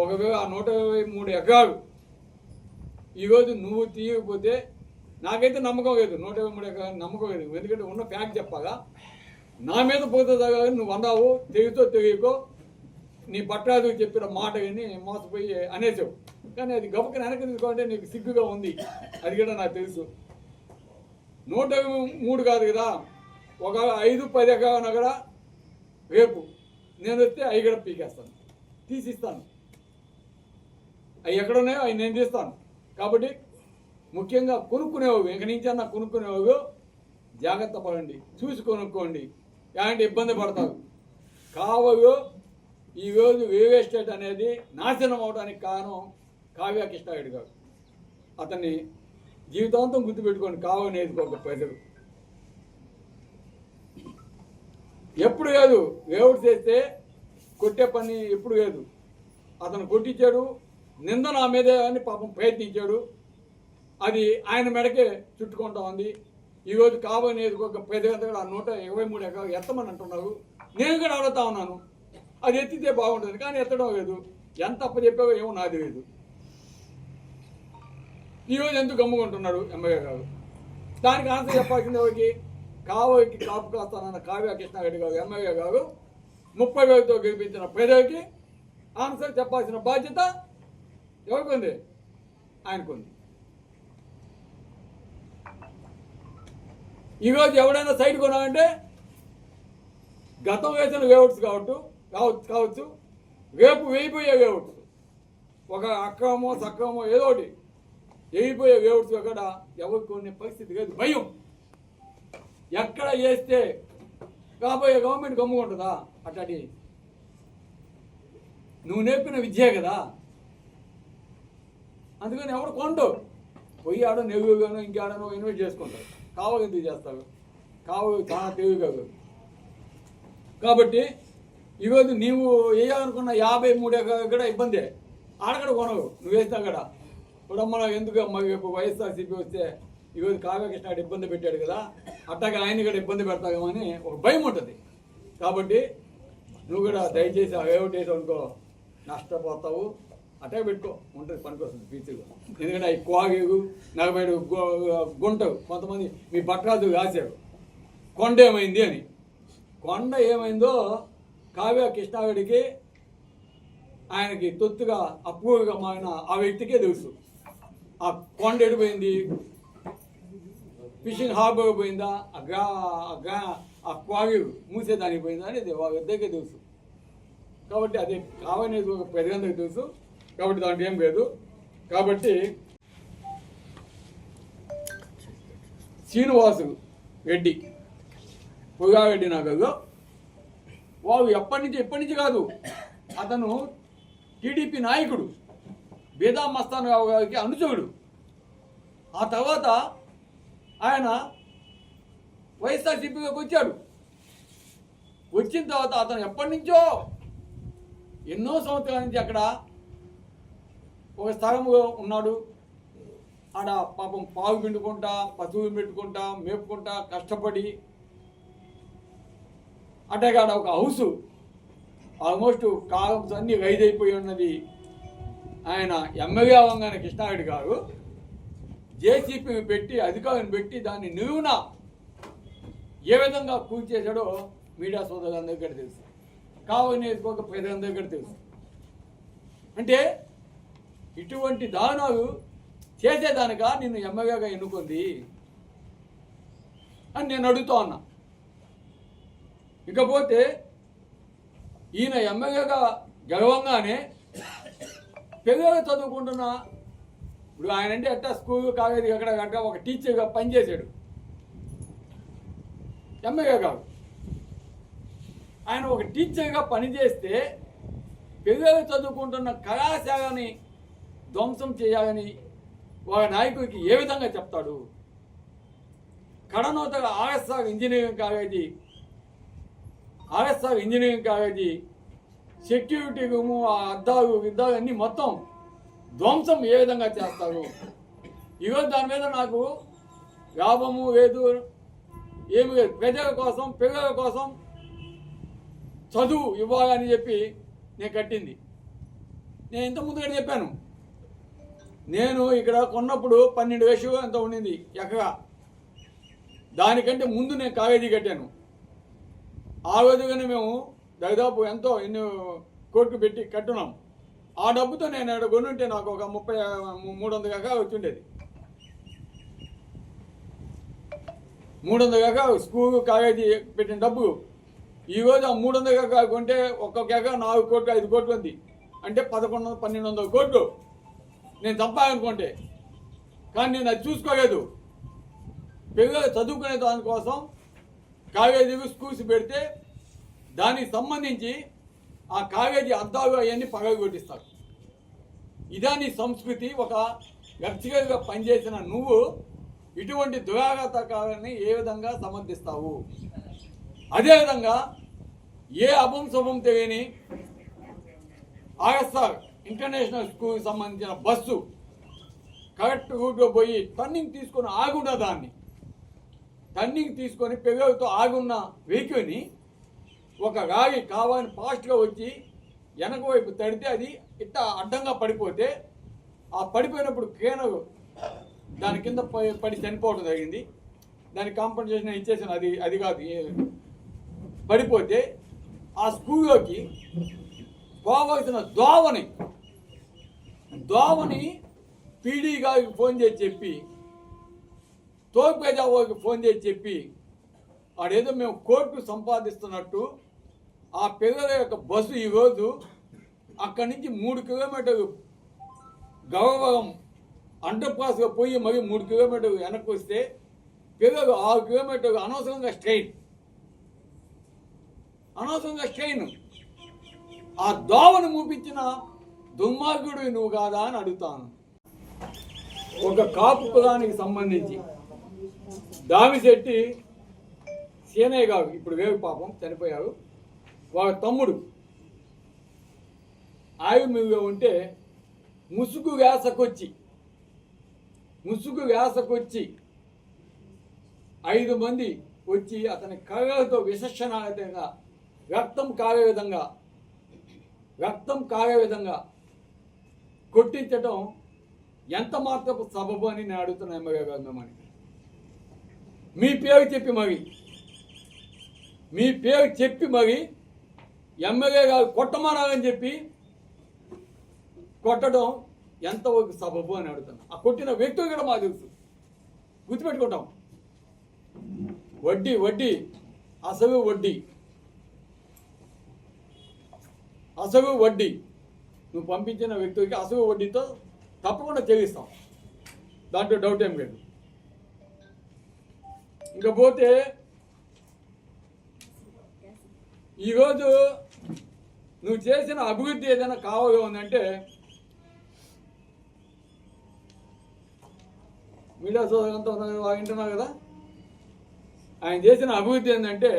ఒకవేళ ఆ 123 ఎకరాలు ఈరోజు నువ్వు తీయకపోతే నాకైతే నమ్మకం లేదు. 123 ఎకరాలు నమ్మకం లేదు. ఎందుకంటే ఉన్న ఫ్యాక్ట్ చెప్పాగా నా మీద పోతుందా కానీ నువ్వు అన్నావు, తెగితో తెలియకో నీ పట్టాదు చెప్పిన మాట కానీ మోసపోయి అనేసావు. కానీ అది గబుక్కన వెనక్కి తీసుకోవాలంటే నీకు సిగ్గుగా ఉంది. అది కూడా నాకు తెలుసు. 103 కాదు కదా, ఒక 5-10 ఎకరాలు కూడా రేపు నేను వస్తే అవి కూడా పీకేస్తాను, తీసిస్తాను. అవి ఎక్కడున్నాయో అవి నేను తీస్తాను. కాబట్టి ముఖ్యంగా కొనుక్కునేవాళ్ళు ఇంక నుంచి అన్న కొనుక్కునేవాళ్ళు జాగ్రత్త పడండి, చూసి కొనుక్కోండి. ఎలాంటి ఇబ్బంది పడతారు. కావలు ఈరోజు రియల్ ఎస్టేట్ అనేది నాశనం అవడానికి కారణం కావ్య కృష్ణారెడ్డి గారు. అతన్ని జీవితాంతం గుర్తుపెట్టుకోండి. కావు నేర్చుకోక ప్రజలు ఎప్పుడు లేదు లేఅవుట్ చేస్తే కొట్టే పని ఎప్పుడు లేదు. అతను కొట్టించాడు, నింద నా మీదే అని పాపం ప్రయత్నించాడు. అది ఆయన మెడకే చుట్టుకుంటా ఉంది. ఈరోజు కావు నేర్చుకోక ప్రజలంతా కూడా 123 ఎకరాలు ఎత్తమని అంటున్నారు. నేను కూడా అడుగుతా ఉన్నాను, అది ఎత్తితే బాగుంటుంది. కానీ ఎత్తడం లేదు. ఎంత అప్పచెప్పావో ఏమో నాకు తెలియదు. ఈరోజు ఎందుకు గమ్ముకుంటున్నాడు ఎమ్మెల్యే గారు? దానికి ఆన్సర్ చెప్పాల్సింది ఎవరికి? కావుకి కాపు కాస్తానన్న కావ్య కృష్ణారెడ్డి గారు ఎమ్మెల్యే గారు 30,000తో గెలిపించిన ప్రజలకి ఆన్సర్ చెప్పాల్సిన బాధ్యత ఎవరికి ఉంది? ఆయనకుంది. ఈరోజు ఎవడైనా సైట్ కొనాలంటే గతం వేసిన లేఅవుట్స్ కావచ్చు, రేపు వేయిపోయే లేఅవుట్స్, ఒక అక్రమో సక్రమో ఏదో ఒకటి వేయిపోయే లేఅవుట్స్ కూడా ఎవరికి కొనే పరిస్థితి లేదు. భయం. ఎక్కడ చేస్తే కాబోయే గవర్నమెంట్ గమ్ముకుంటుందా? అట్లాంటి నువ్వు నేర్పిన విద్యే కదా. అందుకని ఎవడు కొండు పోయి ఆడో నెవ్వుగానో ఇంకేడనో ఇన్వెస్ట్ చేసుకుంటారు. కావాలి ఎందుకు చేస్తారు? కావాలి చాలా తెలివి కాదు. కాబట్టి ఈరోజు నీవు వేయాలనుకున్న 53 ఎకరాలు కూడా ఇబ్బందే. ఆడగడ కొనవు నువ్వు వేసినా కూడా. ఇప్పుడు మన ఎందుకు వైఎస్ఆర్సీపీ వస్తే ఈరోజు కావ్యకృష్ణ ఇబ్బంది పెట్టాడు కదా, అట్టాగా ఆయన కూడా ఇబ్బంది పెడతామని ఒక భయం ఉంటుంది. కాబట్టి నువ్వు కూడా దయచేసి ఏమిటేసి అనుకో నష్టపోతావు. అట్టే పెట్టుకో, ఉంటుంది పనికొస్తుంది ఫ్యూచర్లో. ఎందుకంటే అవి కోగేవు 40 గుంటవు. కొంతమంది మీ బట్టరాజు రాశారు కొండ ఏమైంది అని. కొండ ఏమైందో కావ్య కృష్ణారెడ్డికి ఆయనకి తొత్తుగా అప్పుగా మారిన ఆ వ్యక్తికే తెలుసు. ఆ కొండ ఎడిపోయింది ఫిషింగ్ హార్బర్ పోయిందా, ఆ క్వారీ మూసేదానికి పోయిందా అనేది వాళ్ళిద్దరికీ తెలుసు. కాబట్టి అది కావనేది ఒక పెద్దగందరికి తెలుసు. కాబట్టి దాంట్లో ఏం లేదు. కాబట్టి శ్రీనివాసు రెడ్డి, పుగారెడ్డి నగర్లో వాడు ఎప్పటి నుంచి కాదు, అతను టీడీపీ నాయకుడు, బేదా మస్తాన్ రావు గారికి అనుచరుడు. ఆ తర్వాత ఆయన వైఎస్ఆర్సీపీలోకి వచ్చాడు. వచ్చిన తర్వాత అతను ఎప్పటి నుంచో ఎన్నో సంవత్సరాల నుంచి అక్కడ ఒక స్థలంలో ఉన్నాడు. ఆడ పాపం పాలు పిండుకుంటా, పశువులు పెట్టుకుంటా, మేపుకుంటా కష్టపడి అటేగాడ ఒక హౌస్ ఆల్మోస్ట్ కాలమ్స్ అన్నీ రైజ్ అయిపోయి ఉన్నది. ఆయన ఎమ్మెల్యే అవ్వగానే కృష్ణారెడ్డి గారు జేసీపీని పెట్టి, అధికారులను పెట్టి దాన్ని నిలువున ఏ విధంగా కూల్ చేశాడో మీడియా సోదరులందరికీ కూడా తెలుసు, కావని ఒక ప్రజలందరికీ కూడా తెలుసు. అంటే ఇటువంటి దారుణాలు చేసేదానిక నిన్ను ఎమ్మెల్యేగా ఎన్నుకుంది అని నేను అడుగుతా ఉన్నా. ఇకపోతే ఈయన ఎమ్మెల్యేగా గెలవంగానే పిల్లలు చదువుకుంటున్న, ఇప్పుడు ఆయన అంటే అట్టా స్కూల్ కాలేజీ అక్కడ ఒక టీచర్గా పనిచేశాడు, ఎమ్మెల్యే కాదు. ఆయన ఒక టీచర్గా పనిచేస్తే పిల్లలు చదువుకుంటున్న కళాశాలని ధ్వంసం చేయాలని వాళ్ళ నాయకుడికి ఏ విధంగా చెప్తాడు? కడనూతగా RSR engineering college security room, ఆ అద్దాలు అన్నీ మొత్తం ధ్వంసం ఏ విధంగా చేస్తారు? ఈరోజు దాని మీద నాకు లాభము లేదు, ఏమి లేదు. ప్రజల కోసం, పిల్లల కోసం చదువు ఇవ్వాలని చెప్పి నేను కట్టింది. నేను ఇంత ముందుగా చెప్పాను, నేను ఇక్కడ కొన్నప్పుడు 12 లక్షలు ఎంత ఉండింది ఎకరా. దానికంటే ముందు నేను కాలేజీ కట్టాను. ఆ రోజుగానే మేము దాదాపు ఎన్ని కోట్లు పెట్టి కట్టున్నాం. ఆ డబ్బుతో నేను ఇక్కడ కొనుంటే నాకు ఒక 300 ఎకరాలు వచ్చిండేది. 300 ఎకరాలు స్కూల్ కాలేజీ పెట్టిన డబ్బు ఈరోజు ఆ 300 ఎకరాలు కొంటే ఒక్కొక్క ఎకరా 4 కోట్లు 5 కోట్లు ఉంది. అంటే 1100-1200 కోట్లు నేను సంపాదనుకుంటే. కానీ నేను అది చూసుకోలేదు. పిల్లలు చదువుకునే దానికోసం కాలేజీలు స్కూల్స్ పెడితే దానికి సంబంధించి ఆ కాలేజీ అద్దాలు అవన్నీ పగలగొట్టిస్తారు. ఇదా నీ సంస్కృతి? ఒక వ్యక్తిగతంగా పనిచేసిన నువ్వు ఇటువంటి దురాఘాతకాలని ఏ విధంగా సమర్థిస్తావు? అదేవిధంగా ఏ అభం శుభం తెలియని ఆర్ఎస్ఆర్ ఇంటర్నేషనల్ స్కూల్కి సంబంధించిన బస్సు కరెక్ట్ రూట్లో పోయి టర్నింగ్ తీసుకొని ఆగున్న దాన్ని, టర్నింగ్ తీసుకొని పిల్లలతో ఆగున్న వెహికల్ని ఒక రాయి కావాలని ఫాస్ట్గా వచ్చి వెనక వైపు తడితే అది ఇట్లా అడ్డంగా పడిపోతే, ఆ పడిపోయినప్పుడు క్రేనర్ దాని కింద పడి చనిపోవడం జరిగింది. దానికి కాంపన్సేషన్ ఇచ్చేసాను. అది కాదు, పడిపోతే ఆ స్కూల్లోకి పోవాల్సిన దోవని పీడీ గారికి ఫోన్ చేసి చెప్పి, తోపుగజావారికి ఫోన్ చేసి చెప్పి, ఆడేదో మేము కోర్టు సంపాదిస్తున్నట్టు ఆ పిల్లల యొక్క బస్సు ఈరోజు అక్కడి నుంచి 3 కిలోమీటర్లు గౌరవం అండర్ పాస్గా పోయి మరి 3 కిలోమీటర్లు వెనక్కి వస్తే పిల్లలు 6 కిలోమీటర్లు అనవసరంగా స్ట్రెయిన్. ఆ దోవను మూపించిన దుర్మార్గుడు నువ్వు కాదా అని అడుగుతాను. ఒక కాపు కులానికి సంబంధించి దామిశెట్టి సీనయ్య గారు ఇప్పుడు వేరు, పాపం చనిపోయారు. వారి తమ్ముడు ఆయుర్మీగా ఉంటే ముసుగు వేసకొచ్చి 5 మంది వచ్చి అతని కళ్ళతో విశేషణంగా రక్తం కాగే విధంగా కొట్టించడం ఎంత మాత్రపు సబబు అని నేను అడుగుతున్నా ఎమ్మెల్యే గారు మిమ్మల్ని. మీ పేరు చెప్పి మరి ఎమ్మెల్యే గారు కొట్టమానాలని చెప్పి కొట్టడం ఎంతవరకు సబబు అని అడుగుతున్నా. ఆ కొట్టిన వ్యక్తులు కూడా మాకు తెలుసు, గుర్తుపెట్టుకుంటాం. వడ్డీ వడ్డీ అసలు వడ్డీ అసలు వడ్డీ నువ్వు పంపించిన వ్యక్తికి అసలు వడ్డీతో తప్పకుండా చెల్లిస్తాం, దాంట్లో డౌట్ ఏం లేదు. ఇంకపోతే ఈరోజు నువ్వు చేసిన అభివృద్ధి ఏదైనా కావాలి ఉందంటే మీడియా సోదరులంతా వింటున్నారు కదా, ఆయన చేసిన అభివృద్ధి ఏంటంటే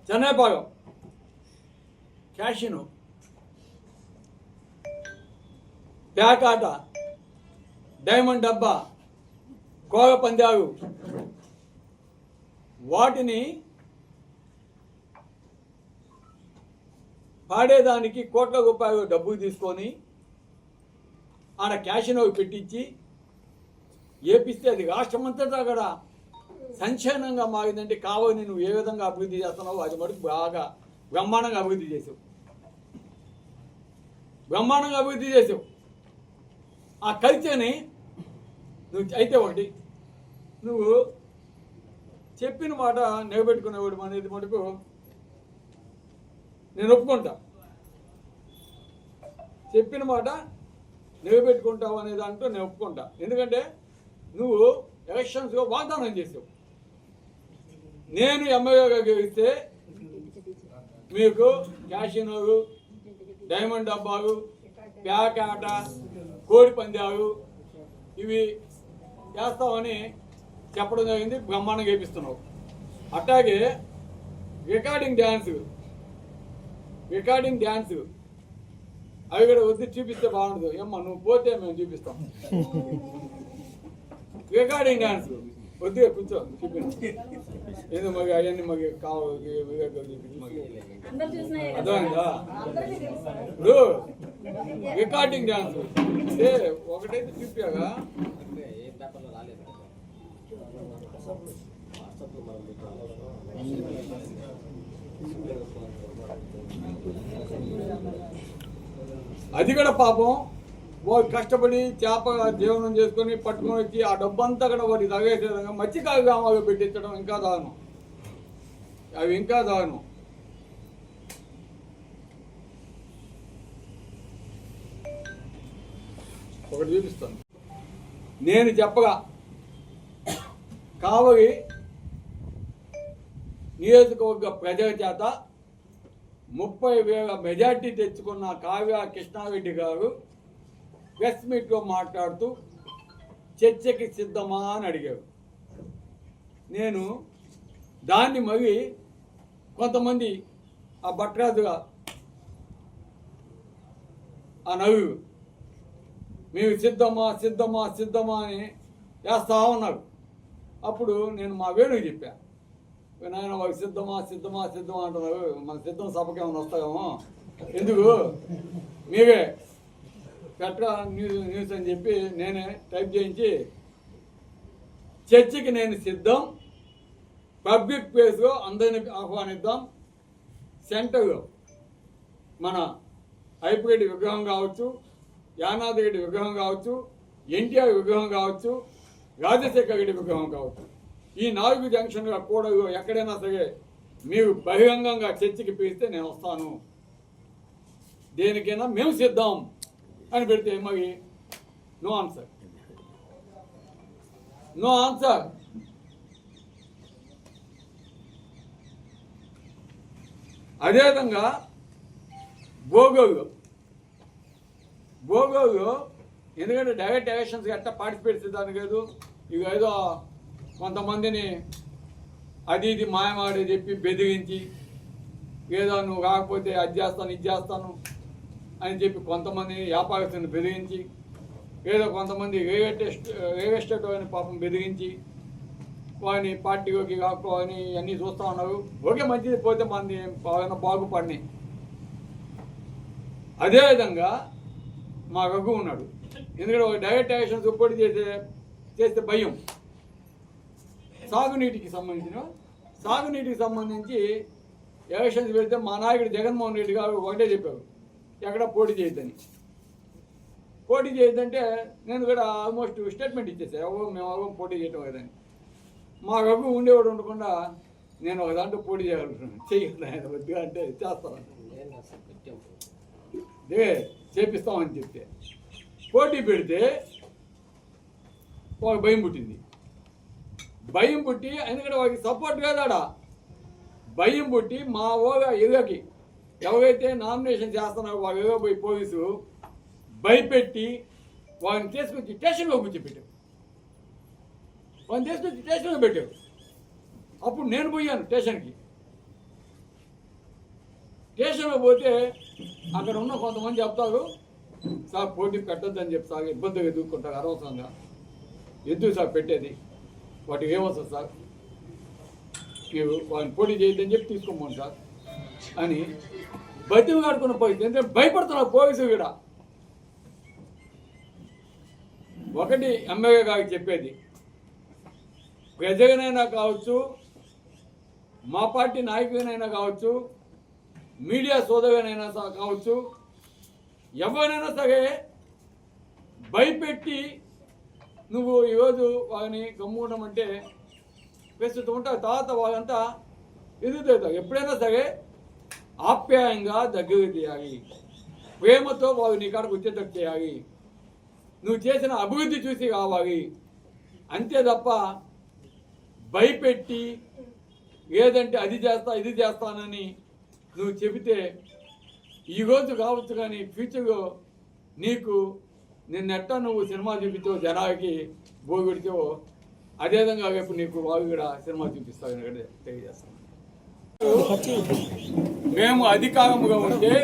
చెన్నైపాలెం, క్యాషినో, ప్యాకాట, డైమండ్ డబ్బా, కోగ పందాలు, వాటిని పాడేదానికి కోట్ల రూపాయలు డబ్బులు తీసుకొని ఆడ క్యాషినో పెట్టించి ఏపిస్తే అది రాష్ట్రమంతటా కూడా సంక్షేమంగా మారిందంటే కావాలని నువ్వు ఏ విధంగా అభివృద్ధి చేస్తున్నావు అది మటుకు బాగా బ్రహ్మాండంగా అభివృద్ధి చేసావు, బ్రహ్మాండంగా అభివృద్ధి చేసావు. ఆ కల్చర్ని నువ్వు అయితే ఒకటి నువ్వు చెప్పిన మాట నిలబెట్టుకునేవాడు అనేది మటుకు నేను ఒప్పుకుంటా. చెప్పిన మాట నిలబెట్టుకుంటావు అనే దాంట్లో నేను ఒప్పుకుంటా. ఎందుకంటే నువ్వు ఎలక్షన్స్లో వాగ్దానం చేసావు, నేను ఎమ్మెల్యేగా గెలిస్తే మీకు క్యాషినోలు, డైమండ్ డబ్బాలు, ప్యాకాట, కోడి పందాలు ఇవి చేస్తామని చెప్పడం జరిగింది, బ్రహ్మాండంగా చేపిస్తున్నావు. అట్లాగే రికార్డింగ్ డ్యాన్స్ అవి కూడా వద్దు చూపిస్తే బాగుండదు, ఏమ్మా నువ్వు పోతే మేము చూపిస్తాం. రికార్డింగ్ డ్యాన్స్ వద్దుగా కూర్చో చూపించు, ఏదో మాకు అవన్నీ మాకు కావాలి చూపించి మాకు అర్థమైందా. ఇప్పుడు రికార్డింగ్ డ్యాన్స్ అంటే ఒకటైతే చూపాగా అది కూడా పాపం వాడు కష్టపడి చేప జీవనం చేసుకొని పట్టుకొని వచ్చి ఆ డబ్బంతా కూడా వాటి తగేసే విధంగా మత్స్యకాయ గ్రామాలు పెట్టించడం ఇంకా దారుణం, అవి ఇంకా దారుణం. ఒకటి చూపిస్తాను నేను చెప్పగా, కావలి నియోజకవర్గ ప్రజల చేత 30,000 మెజార్టీ తెచ్చుకున్న కావ్య కృష్ణారెడ్డి గారు ప్రెస్ మీట్లో మాట్లాడుతూ చర్చకి సిద్ధమా అని అడిగారు. నేను దాన్ని మరి కొంతమంది ఆ భట్రాజుగా ఆ నవ్వు మేము సిద్ధమా సిద్ధమా సిద్ధమా అని వేస్తా ఉన్నారు. అప్పుడు నేను మా వేణుకి చెప్పా, నాయన వాళ్ళకి సిద్ధమా సిద్ధమా సిద్ధమా అంటున్నారు, మన సిద్ధం సభకి ఏమైనా వస్తాయేమో, ఎందుకు మీరే పెట్టరా న్యూస్ అని చెప్పి నేనే టైప్ చేయించి చర్చికి నేను సిద్ధం, పబ్లిక్ ప్లేస్లో అందరిని ఆహ్వానిద్దాం, సెంటర్లో మన ఐపిరెడ్డి విగ్రహం కావచ్చు, యానాది రెడ్డి విగ్రహం కావచ్చు, ఎన్టీఆర్ విగ్రహం కావచ్చు, రాజశేఖర రెడ్డి విగ్రహం కావచ్చు, ఈ 4 జంక్షన్ల కూడలు ఎక్కడైనా సరే మీరు బహిరంగంగా చర్చికి పిలిస్తే నేను వస్తాను, దేనికైనా మేము సిద్ధం అని పెడితే మరి నో ఆన్సర్. అదేవిధంగా భోగోలు ఎందుకంటే డైరెక్ట్ ఎలక్షన్స్కి ఎట్లా పార్టిసిపేట్ చేద్దానికి లేదు, ఇక ఏదో కొంతమందిని అది ఇది మాయమాడి చెప్పి బెదిరించి ఏదో నువ్వు కాకపోతే అది చేస్తాను ఇది చేస్తాను అని చెప్పి కొంతమందిని వ్యాపారస్తుని బెదిరించి, ఏదో కొంతమంది రియల్ ఎస్టేట్ అని పాపం బెదిరించి వాడిని పార్టీలోకి కాకపోని అన్నీ చూస్తూ ఉన్నారు. ఓకే మంచిది, పోతే మంది బాగుపడినాయి. అదేవిధంగా మా రఘు ఉన్నాడు, ఎందుకంటే ఒక డైరెక్ట్ ఎలక్షన్స్ పోటీ చేస్తే భయం. సాగునీటికి సంబంధించి ఎలక్షన్స్ పెడితే మా నాయకుడు జగన్మోహన్ రెడ్డి గారు ఒకటే చెప్పారు, ఎక్కడ పోటీ చేయొద్దంటే నేను కూడా ఆల్మోస్ట్ స్టేట్మెంట్ ఇచ్చేసాను, మేము పోటీ చేయటం లేదని. మా రఘు ఉండేవాడు ఉండకుండా నేను ఒక దాంట్లో పోటీ చేయగలుగుతున్నాను. చెయ్యాలి ఆయన వద్దుగా అంటే చేస్తాను, చేపిస్తామని చెప్తే పోటీ పెడితే ఒక భయం పుట్టింది. భయం పుట్టి ఎందుకంటే వాడికి సపోర్ట్ కాదాడా భయం పుట్టి మా ఓగా ఎగకి ఎవరైతే నామినేషన్ చేస్తున్నారో వాళ్ళు ఎగ పోయి పోలీసు భయపెట్టి వాడిని తీసుకొచ్చి స్టేషన్లో కూర్చోబెట్టావు. వాడిని తీసుకొచ్చి స్టేషన్లో పెట్టావు. అప్పుడు నేను పోయాను స్టేషన్కి. స్టేషన్లో పోతే అక్కడ ఉన్న కొంతమంది చెప్తారు, సార్ పోటీ పెట్టొద్దని చెప్పి సార్ ఇబ్బందిగా ఎదుర్కొంటారు అనవసరంగా, ఎందుకు సార్ పెట్టేది, వాటికి ఏమొస్తుంది సార్, మీరు వాళ్ళని పోటీ చేయొద్దని చెప్పి తీసుకోమని సార్ అని బతిమి కడుకున్న పోయింది. ఎందుకంటే భయపడుతున్నారు పోలీసు కూడా. ఒకటి ఎమ్మెల్యే గారికి చెప్పేది, ప్రజలనైనా కావచ్చు, మా పార్టీ నాయకులనైనా కావచ్చు, మీడియా సోదరులనైనా కావచ్చు, ఎవరైనా సరే భయపెట్టి నువ్వు ఈరోజు వాళ్ళని గమ్ముడం అంటే ప్రస్తుతం ఉంటారు. తర్వాత వాళ్ళంతా ఎదుగుతారు. ఎప్పుడైనా సరే ఆప్యాయంగా దగ్గర చేయాలి, ప్రేమతో వాళ్ళు నీ కాడకు వచ్చేటట్టు చేయాలి, నువ్వు చేసిన అభివృద్ధి చూసి కావాలి. అంతే తప్ప భయపెట్టి ఏదంటే అది చేస్తా ఇది చేస్తానని నువ్వు చెబితే ఈరోజు కావచ్చు కానీ ఫ్యూచర్లో నీకు నిన్నెట్టా నువ్వు సినిమా చూపించావు జనాలకి బోగుడిచావో అదేవిధంగా రేపు నీకు వాళ్ళు కూడా సినిమా చూపిస్తావు కూడా తెలియజేస్తాను. మేము అధికారముగా ఉంటే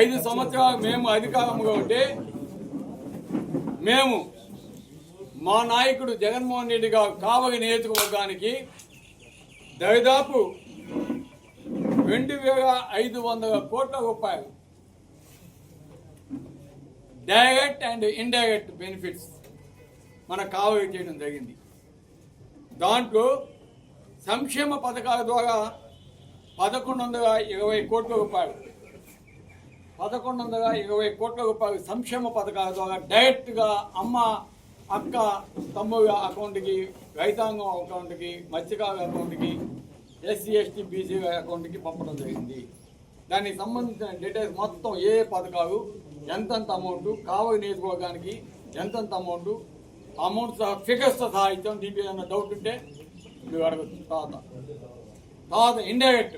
5 సంవత్సరాలు మేము అధికారముగా ఉంటే మేము మా నాయకుడు జగన్మోహన్ రెడ్డి గారు కావలి నియోజకవర్గానికి దాదాపు 2,500 కోట్ల రూపాయలు డైరెక్ట్ అండ్ ఇండైరెక్ట్ బెనిఫిట్స్ మన కావలి చేయడం జరిగింది. దాంట్లో సంక్షేమ పథకాల ద్వారా 1,120 కోట్ల రూపాయలు 1,120 కోట్ల రూపాయలు సంక్షేమ పథకాల ద్వారా డైరెక్ట్గా అమ్మ, అక్క, తమ్ముడు అకౌంట్కి, రైతాంగం అకౌంట్కి, మత్స్యకారు అకౌంట్కి, ఎస్సీ ఎస్టీ బీసీ అకౌంట్కి పంపడం జరిగింది. దానికి సంబంధించిన డీటెయిల్స్ మొత్తం ఏ పథకాలు, ఎంతెంత అమౌంట్, కావలి నియోజకవర్గానికి ఎంతెంత అమౌంట్ సహా ఫిగర్స్తో సహా ఇచ్చాం. దీంట్లో ఏమైనా డౌట్ ఉంటే మీరు అడగచ్చు. తర్వాత ఇండైరెక్ట్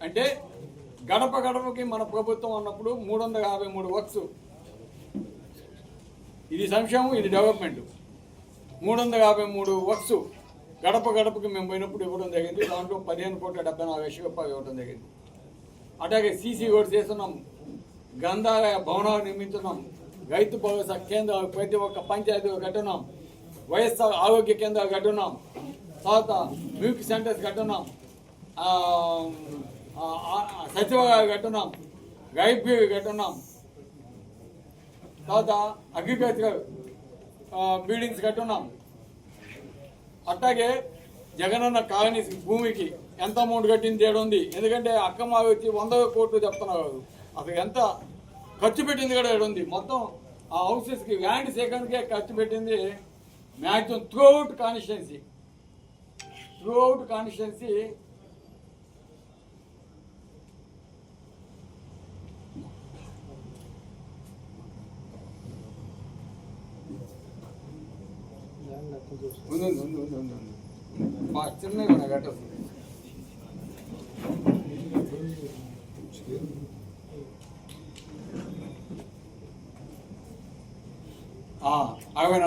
అంటే గడప గడపకి మన ప్రభుత్వం అన్నప్పుడు 353 వర్క్స్, ఇది సంక్షేమం, ఇది డెవలప్మెంట్. 353 వర్క్స్ గడప గడపకి మేము పోయినప్పుడు ఇవ్వడం జరిగింది. దాంట్లో 15,74,00,000 రూపాయలు ఇవ్వడం జరిగింది. అట్లాగే సీసీ రోడ్స్ చేస్తున్నాం, గ్రంథాలయ భవనాలు నిర్మించున్నాం, రైతు భరోసా కేంద్రాలు ప్రతి ఒక్క పంచాయతీలో కట్టున్నాం, వైఎస్ఆర్ ఆరోగ్య కేంద్రాలు కట్టున్నాం, తర్వాత మిల్క్ సెంటర్స్ కట్టున్నాం, సచివాలయాలు కట్టున్నాం, లైబ్రరీ కట్టున్నాం, తర్వాత అగ్రికల్చరల్ బిల్డింగ్స్ కట్టున్నాం. అట్లాగే జగనన్న కాలనీ భూమికి ఎంత అమౌంట్ కట్టింది తేడా ఉంది. ఎందుకంటే అక్కమ్మ వచ్చి 100 కోట్లు చెప్తున్నారు, అసలు ఎంత ఖర్చు పెట్టింది కూడా ఉంది. మొత్తం ఆ హౌసెస్కి ల్యాండ్ సేకరణకే ఖర్చు పెట్టింది మ్యాక్సిమం త్రూ అవుట్ కాన్స్టిట్యున్సీ మా చిన్నగా కట్టదు. అరవై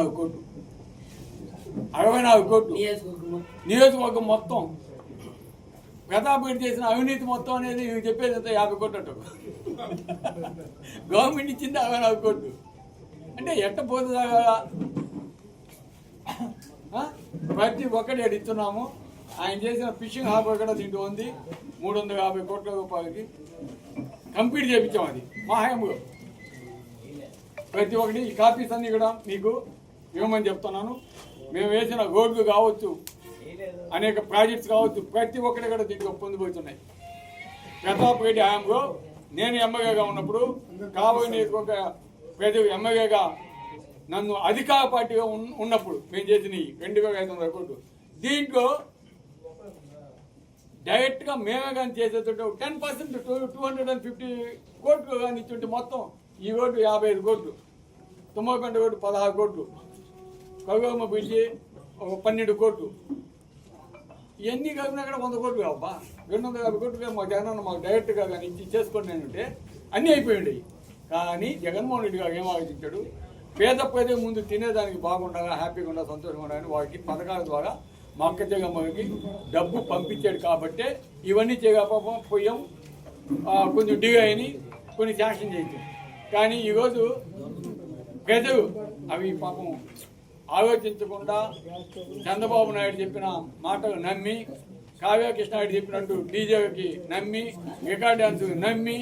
నాలుగు కోట్లు నియోజకవర్గం మొత్తం. ప్రతాపరెడ్డి చేసిన అవినీతి మొత్తం అనేది చెప్పేది అంతా 50 కోట్లు. గవర్నమెంట్ ఇచ్చింది 64 కోట్లు. అంటే ఎట్ట పోతుందా కదా, ప్రతి ఒక్కటి ఇస్తున్నాము. ఆయన చేసిన ఫిషింగ్ హార్బర్ కూడా దీంట్లో ఉంది, 350 కోట్ల రూపాయలకి కంప్లీట్ చేయించాం. అది మా హయాంలో ప్రతి ఒక్కటి ఈ కాపీస్ అన్ని కూడా మీకు ఇవ్వమని చెప్తున్నాను. మేము వేసిన రోడ్లు కావచ్చు, అనేక ప్రాజెక్ట్స్ కావచ్చు, ప్రతి ఒక్కటి కూడా దీంట్లో పొందిపోతున్నాయి. ప్రతాప్ రెడ్డి హయాంలో నేను ఎమ్మెల్యేగా ఉన్నప్పుడు కాబోయే నియోజకవర్గ ప్రజలు ఎమ్మెల్యేగా నన్ను అధికార పార్టీగా ఉన్నప్పుడు మేము చేసిన 2,500 కోట్లు దీంట్లో డైరెక్ట్గా మేమే కానీ చేసేటట్టు 10% 250 కోట్లు కానీ ఇచ్చుంటే మొత్తం ఈ ఓటు 55 కోట్లు, తుమ్మకంట ఓటు 16 కోట్లు, కవిగమ్మ పిలిచి ఒక 12 కోట్లు, ఇవన్నీ కలిపినా కూడా 100 కోట్లు కావబ్బా. 250 కోట్లు మా జగనన్న మాకు డైరెక్ట్గా కానీ ఇచ్చి చేసుకోండి అంటే అన్నీ అయిపోయింది. కానీ జగన్మోహన్ రెడ్డి గారు ఏం ఆలోచించాడు, పేద ప్రజల ముందు తినేదానికి బాగుండగా, హ్యాపీగా ఉండాలి, సంతోషంగా ఉండాలని వారికి పథకాల ద్వారా మా అక్క జగన్మోహన్కి డబ్బు పంపించాడు. కాబట్టే ఇవన్నీ చేయకపోయాం, కొంచెం డిగా అయినాయి, కొన్ని శాంక్షన్ చేయించాం. కానీ ఈరోజు ప్రజలు అవి పాపం ఆలోచించకుండా చంద్రబాబు నాయుడు చెప్పిన మాటలు నమ్మి, కావ్య కృష్ణారెడ్డి చెప్పినట్టు డీజేకి నమ్మి, రికార్డ్ డ్యాన్స్ నమ్మి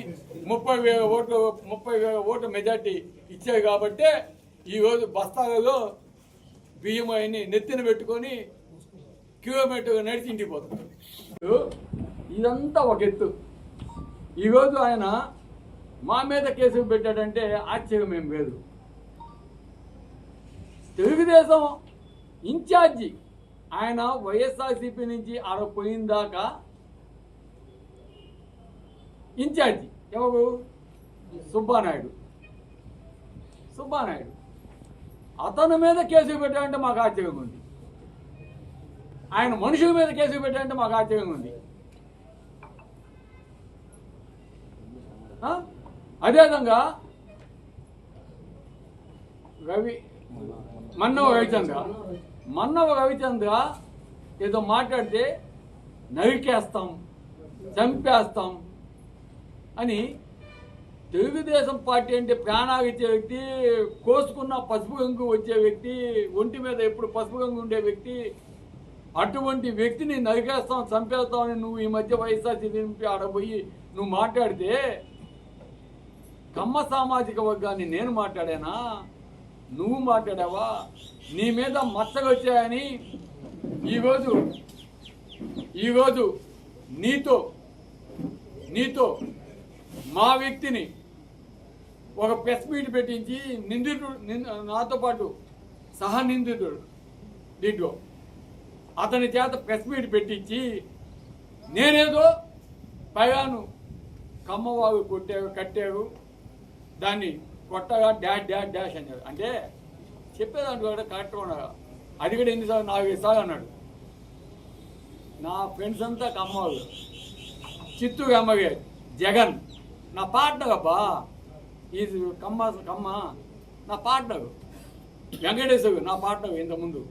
30,000 ఓట్ల మెజార్టీ ఇచ్చాయి. కాబట్టే ఈరోజు బస్తాలలో బియ్యం అన్ని నెత్తిన పెట్టుకొని కిలోమీటర్ నడిచి ఇంటికి పోతున్నారు. ఇదంతా ఒక ఎత్తు. ఈరోజు ఆయన మా మీద కేసులు పెట్టాడంటే ఆశ్చర్యం ఏం లేదు. తెలుగుదేశం ఇన్ఛార్జి ఆయన వైఎస్ఆర్సీపీ నుంచి ఆడ పోయిన దాకా ఇన్ఛార్జి ఎవరు? సుబ్బానాయుడు. అతని మీద కేసులు పెట్టాడంటే మాకు ఆశ్చర్యంగా ఉంది. ఆయన మనుషుల మీద కేసులు పెట్టాడంటే మాకు ఆశ్చర్యంగా ఉంది. అదేవిధంగా మన్నవ రవిచంద్ర ఏదో మాట్లాడితే నరికేస్తాం, చంపేస్తాం అని. తెలుగుదేశం పార్టీ అంటే ప్రాణాలు ఇచ్చే వ్యక్తి, కోసుకున్న పసుపు గంగు వచ్చే వ్యక్తి, ఒంటి మీద ఎప్పుడు పసుపు గంగు ఉండే వ్యక్తి, అటువంటి వ్యక్తిని నరికేస్తాం, చంపేస్తాం అని నువ్వు ఈ మధ్య వైఎస్ఆర్సీపీ ఆడబోయి నువ్వు మాట్లాడితే, కమ్మ సామాజిక వర్గాన్ని నేను మాట్లాడానా, నువ్వు మాట్లాడావా? నీ మీద మచ్చలు వచ్చాయని ఈరోజు నీతో మా వ్యక్తిని ఒక ప్రెస్ మీట్ పెట్టించి నాతో పాటు సహనిందితుడు దీంట్లో అతని చేత ప్రెస్ మీట్ పెట్టించి నేనేదో పైగాను కమ్మవాగు కట్టారు, దాన్ని కొట్టగా డాష్ అన్నాడు. అంటే చెప్పేదాంట్లో కూడా కరెక్ట్గా ఉన్నాడు. అది కూడా ఎన్నిసార్లు 4-5 సార్లు అన్నాడు. నా ఫ్రెండ్స్ అంతా కమ్మవాళ్ళు, చిత్తూరు అమ్మగారు, జగన్ నా పార్ట్నర్ అబ్బా, ఈ కమ్మ నా పార్ట్నర్, వెంకటేశ్వరు నా పార్ట్నర్, ఇంతకుముందు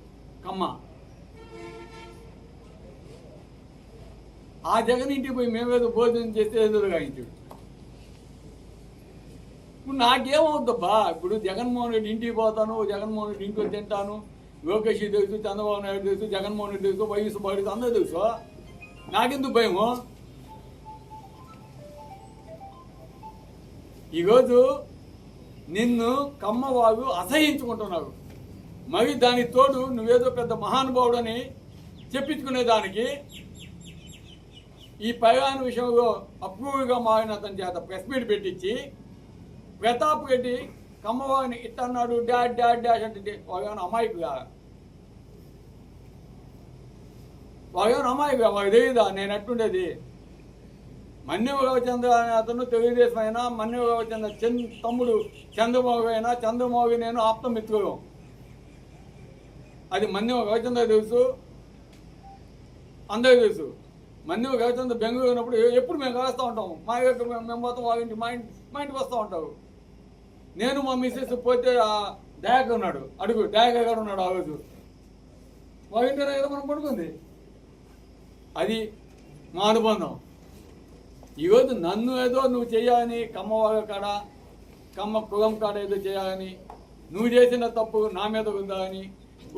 కమ్మ. ఆ జగన్ ఇంటికి పోయి మేమేదో భోజనం చేస్తే ఏదో గాయించాడు. ఇప్పుడు నాకేమవుద్దబ్బా? ఇప్పుడు జగన్మోహన్ రెడ్డి ఇంటికి పోతాను, జగన్మోహన్ రెడ్డి ఇంటికి తింటాను, లోకేష్ తెలుసు, చంద్రబాబు నాయుడు తెలుసు, జగన్మోహన్ రెడ్డి తెలుసు, వైఎస్ బాబు అందరూ తెలుసు. నాకెందుకు భయము? ఈరోజు నిన్ను కమ్మవాగు అసహించుకుంటున్నారు. మరి దానికి తోడు నువ్వేదో పెద్ద మహానుభావుడని చెప్పించుకునేదానికి ఈ పైగాను విషయంలో అప్రూవ్గా మారిన అతని చేత ప్రెస్ మీట్ పెట్టించి ప్రతాప్ రెడ్డి కమ్మవాగిని ఇట్టన్నాడు, డాష్ అంటే వాగేమైనా అమాయకుగా మాకు తెలియదా నేను ఎట్టుండేది? మన్యవ రవిచంద్ర అనే అతను తెలుగుదేశం అయినా, మన్యవ రవిచంద్ర తమ్ముడు చంద్రబాబు అయినా, చంద్రబాబు నేను ఆప్తం మిత్రులు. అది మన్యవ రవిచంద్ర తెలుసు, అందరికీ తెలుసు. మన్యవ రవిచంద్ర బెంగళూరు ఉన్నప్పుడు ఎప్పుడు మేము కలుస్తూ ఉంటాం, మేము మొత్తం వాళ్ళ మా ఇంటికి వస్తూ ఉంటారు. నేను మా మిస్సెస్ పోతే దయాకర్ ఉన్నాడు, అడుగు దయాకర్ గారు ఉన్నాడు. ఆ రోజు వాళ్ళ ఇంటి ఏదో మనం పడుకుంది. అది మా అనుబంధం. ఈరోజు నన్ను ఏదో నువ్వు చేయాలని, కమ్మవాగ కాడ కమ్మ కులం కాడ ఏదో చేయాలని, నువ్వు చేసిన తప్పు నా మీద ఉందా అని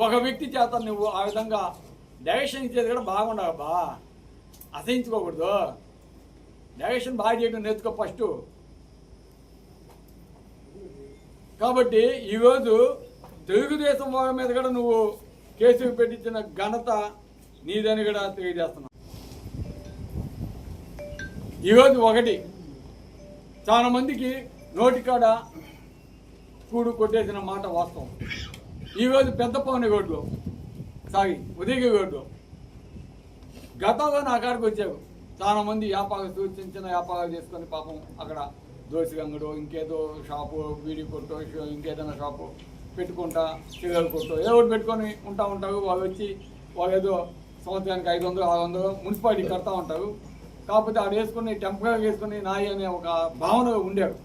ఒక వ్యక్తి చేత నువ్వు ఆ విధంగా డైరెక్షన్ ఇచ్చేది కూడా బాగుండవబ్బా. అసహించుకోకూడదు. డైరెక్షన్ బాగా చేయడం నేర్చుకో ఫస్ట్. కాబట్టి ఈరోజు తెలుగుదేశం వాళ్ళ మీద కూడా నువ్వు కేసులు పెట్టించిన ఘనత నీదని కూడా తెలియజేస్తున్నా. ఈరోజు ఒకటి చాలా మందికి నోటికాడ కూడు కొట్టేసిన మాట వాస్తవం. ఈరోజు పెద్ద పవన్ గోడ్లో ఉదయగిరి గోడ్లో గతంలో నా కాడికి వచ్చారు చాలా మంది వ్యాపారస్తులు, చిన్న చిన్న వ్యాపారాలు చేసుకొని పాపం అక్కడ దోసిగంగడు, ఇంకేదో షాపు, బీడీ కొట్టు, ఇంకేదైనా షాపు పెట్టుకుంటా, చిల్లర కొట్టు ఏదో ఒకటి పెట్టుకొని ఉంటారు. వాళ్ళు వచ్చి వాళ్ళు ఏదో సంవత్సరానికి 500, 600 మున్సిపాలిటీ కడతా ఉంటారు. కాకపోతే ఆడ వేసుకుని టెంపరీ వేసుకుని నాయి అనే ఒక భావన ఉండేవి.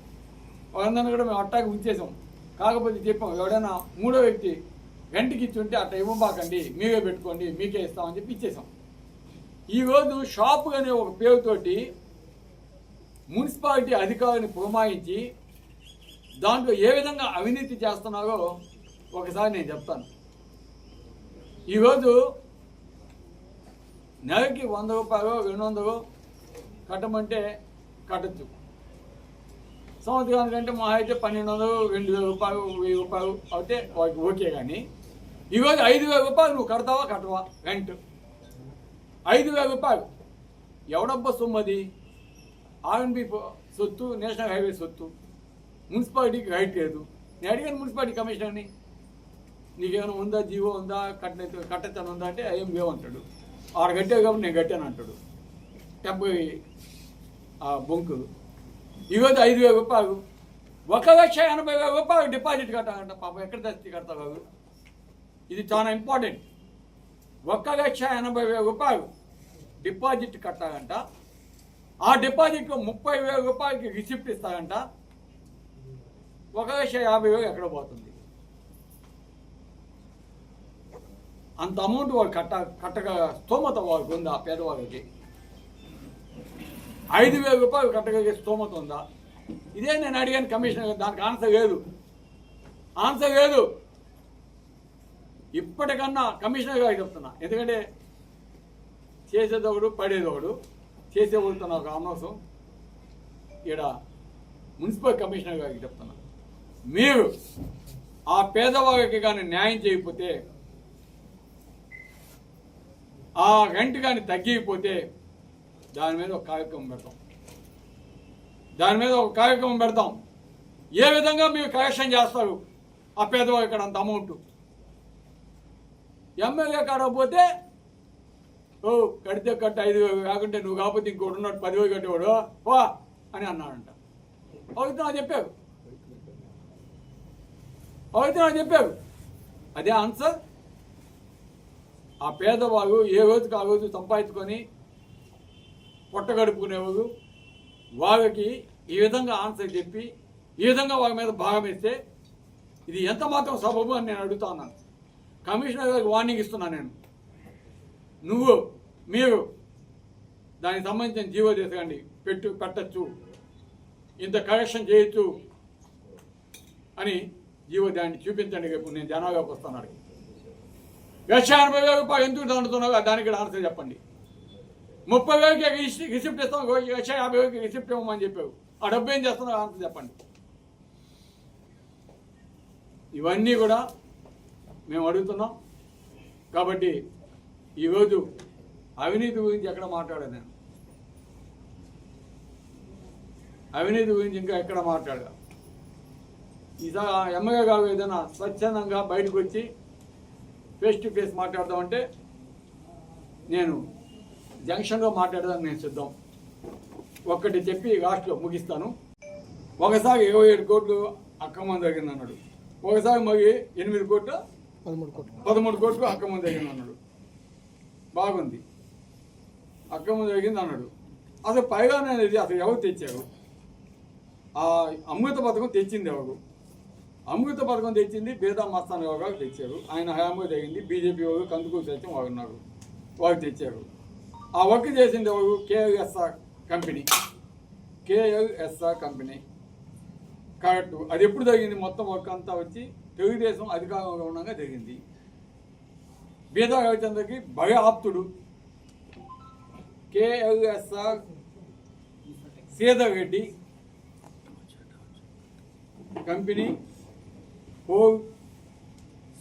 వాళ్ళందరినీ కూడా మేము అట్టాకి ఉంచేసాం. కాకపోతే చెప్పాం, ఎవడైనా మూడో వ్యక్తి రెంట్కి ఇచ్చి ఉంటే అట్లా ఇవ్వబాకండి, మీరే పెట్టుకోండి, మీకే ఇస్తామని చెప్పి ఇచ్చేసాం. ఈరోజు షాపు అనే ఒక పేరుతోటి మున్సిపాలిటీ అధికారిని పురమాయించి దాంట్లో ఏ విధంగా అవినీతి చేస్తున్నారో ఒకసారి నేను చెప్తాను. ఈరోజు నెలకి 100 రూపాయలు, 200 కట్టమంటే కట్టచ్చు. సంవత్సరానికంటే మా అయితే 1200, 2000 రూపాయలు, 1000 రూపాయలు అయితే వాటికి ఓకే. కానీ ఈరోజు 5000 రూపాయలు నువ్వు కడతావా కట్టవా? రెంట్ 5000 రూపాయలు ఎవడబ్బా సొమ్ము అది? ఆర్ఎన్బి సొత్తు, నేషనల్ హైవే సొత్తు, మున్సిపాలిటీకి రైట్ లేదు. నేను అడిగాను మున్సిపాలిటీ కమిషనర్ని, నీకేమైనా ఉందా, జీవో ఉందా, కట్టచ్చని ఉందా అంటే ఏం లేవంటాడు. ఆడ కట్టావు కాబట్టి నేను కట్టాను అంటాడు. టెంపరీ బొంకులు. ఈరోజు 5000 రూపాయలు, 1,80,000 రూపాయలు డిపాజిట్ కట్టాలంట. పాపం ఎక్కడ తెచ్చి కడతావు? ఇది చాలా ఇంపార్టెంట్. 1,80,000 రూపాయలు డిపాజిట్ కట్టాలంట. ఆ డిపాజిట్లో 30,000 రూపాయలకి రిసిప్ట్ ఇస్తారంట. 1,50,000 ఎక్కడ పోతుంది? అంత అమౌంట్ వాళ్ళు కట్టగా స్తోమత వాళ్ళకి ఉందా? పేదవాళ్ళకి 5,000 రూపాయలు కట్టగలిగే స్తోమత ఉందా? ఇదే నేను అడిగాను కమిషనర్. దానికి ఆన్సర్ లేదు. ఇప్పటికన్నా కమిషనర్ గారికి చెప్తున్నా. ఎందుకంటే చేసేదొకడు, పడేదొకడు. చేసేవాళ్ళతో నాకు అనవసరం. ఇక్కడ మున్సిపల్ కమిషనర్ గారికి చెప్తున్నా, మీరు ఆ పేదవాళ్ళకి కానీ న్యాయం చేయకపోతే, ఆ రెంట్ కానీ తగ్గిపోతే దాని మీద ఒక కార్యక్రమం పెడతాం. ఏ విధంగా మీరు కలెక్షన్ చేస్తారు ఆ పేదవాళ్ళకి ఇక్కడ అంత అమౌంట్? ఎమ్మెల్యే కాడకపోతే కడితే కట్ట 5,000 కాకుంటే నువ్వు కాకపోతే ఇంకోటి ఉన్నాడు 10,000 కట్టేవాడు వా అని అన్నాడంట. అవుతున్నా చెప్పారు. అదే ఆన్సర్. ఆ పేదవాళ్ళు ఏ రోజుకి ఆ రోజు సంపాదించుకొని పొట్టగడుపుకునేవాళ్ళు వాళ్ళకి ఈ విధంగా ఆన్సర్ చెప్పి ఈ విధంగా వాళ్ళ మీద భాగం వేస్తే ఇది ఎంత మాత్రం సబబు అని నేను అడుగుతా ఉన్నాను. కమిషనర్ గారికి వార్నింగ్ ఇస్తున్నా నేను. మీరు దానికి సంబంధించిన జీవో తీసుకోండి, పెట్టచ్చు, ఇంత కరెక్షన్ చేయొచ్చు అని జీవో దాన్ని చూపించండి. రేపు నేను జనాభాకి వస్తున్నాడు. 1,80,000 రూపాయలు ఎందుకు దండుతున్నావు దానికి ఆన్సర్ చెప్పండి. 30,000కి రిసిప్ట్ ఇస్తాం, 1,50,000కి రిసిప్ట్ ఇవ్వమని చెప్పావు. ఆ డబ్బు ఏం చేస్తున్నావు ఆన్సర్ చెప్పండి. ఇవన్నీ కూడా మేము అడుగుతున్నాం. కాబట్టి ఈరోజు అవినీతి గురించి ఎక్కడ మాట్లాడాను నేను? అవినీతి గురించి ఇంకా ఎక్కడ మాట్లాడా? ఈసారి ఎమ్మెల్యే గారు ఏదైనా స్వచ్ఛందంగా బయటకు వచ్చి ఫేస్ టు ఫేస్ మాట్లాడదామంటే నేను జంక్షన్లో మాట్లాడదానికి నేను సిద్ధం. ఒక్కటి చెప్పి లాస్ట్లో ముగిస్తాను. ఒకసారి 27 కోట్లు అక్రమం జరిగింది అన్నాడు. ఒకసారి మరి 8 కోట్లు 13 కోట్లు అక్రమం జరిగింది అన్నాడు. బాగుంది, అక్రమం జరిగింది అన్నాడు. అసలు పైగా అనేది అసలు ఎవరు తెచ్చారు? ఆ అమృత పథకం తెచ్చింది ఎవరు? అమృత పథకం తెచ్చింది బేదా మస్తాన్ గారు తెచ్చారు. ఆయన హయాంలో జరిగింది. బీజేపీ వాళ్ళు కందుకూరు సత్యం వారు ఉన్నారు, వారు తెచ్చారు. ఆ వర్క్ చేసింది ఎవరు? KLSR company. కరెక్ట్. అది ఎప్పుడు జరిగింది? మొత్తం వర్క్ అంతా వచ్చి తెలుగుదేశం అధికారంలో ఉండగా జరిగింది. బీదా రవిచంద్రకి భయ ఆప్తుడు. KLSR Sridhar Reddy company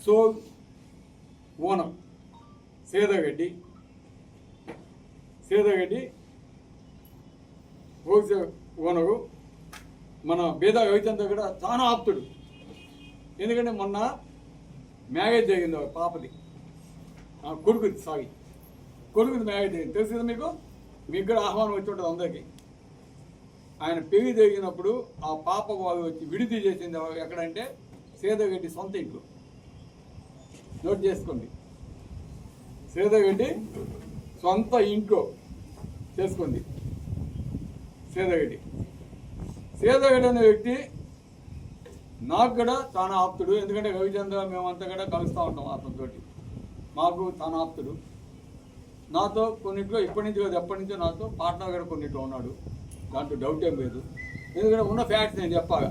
sole owner Sridhar Reddy wholesale owner. మన బేదా రవిచంద్ర కూడా చాలా ఆప్తుడు. ఎందుకంటే మొన్న మ్యారేజ్ జరిగింది పాపది, కొడుకుది. కొడుకుది మ్యారేజ్ అయింది తెలుసు కదా మీకు కూడా ఆహ్వానం వచ్చి ఉంటుంది అందరికీ. ఆయన పెళ్లి జరిగినప్పుడు ఆ పాప వాళ్ళు వచ్చి విడిది చేసింది ఎక్కడంటే శ్రీధర్రెడ్డి సొంత ఇంట్లో. నోట్ చేసుకోండి, శ్రీధర్రెడ్డి సొంత ఇంట్లో చేసుకుంది. శ్రీధర్రెడ్డి అనే వ్యక్తి నాకు కూడా చాలా ఆప్తుడు. ఎందుకంటే రవిచంద్ర మేమంతా కూడా కలుస్తూ ఉంటాం అతనితోటి. మాకు చాలా ఆప్తుడు. నాతో కొన్నిట్లో ఇప్పటి నుంచి కాదు ఎప్పటి నుంచో నాతో పార్ట్నర్ కూడా కొన్నిట్లో ఉన్నాడు. దాంట్లో డౌట్ ఏం లేదు. ఎందుకంటే ఉన్న ఫ్యాక్ట్స్ నేను చెప్పాగా.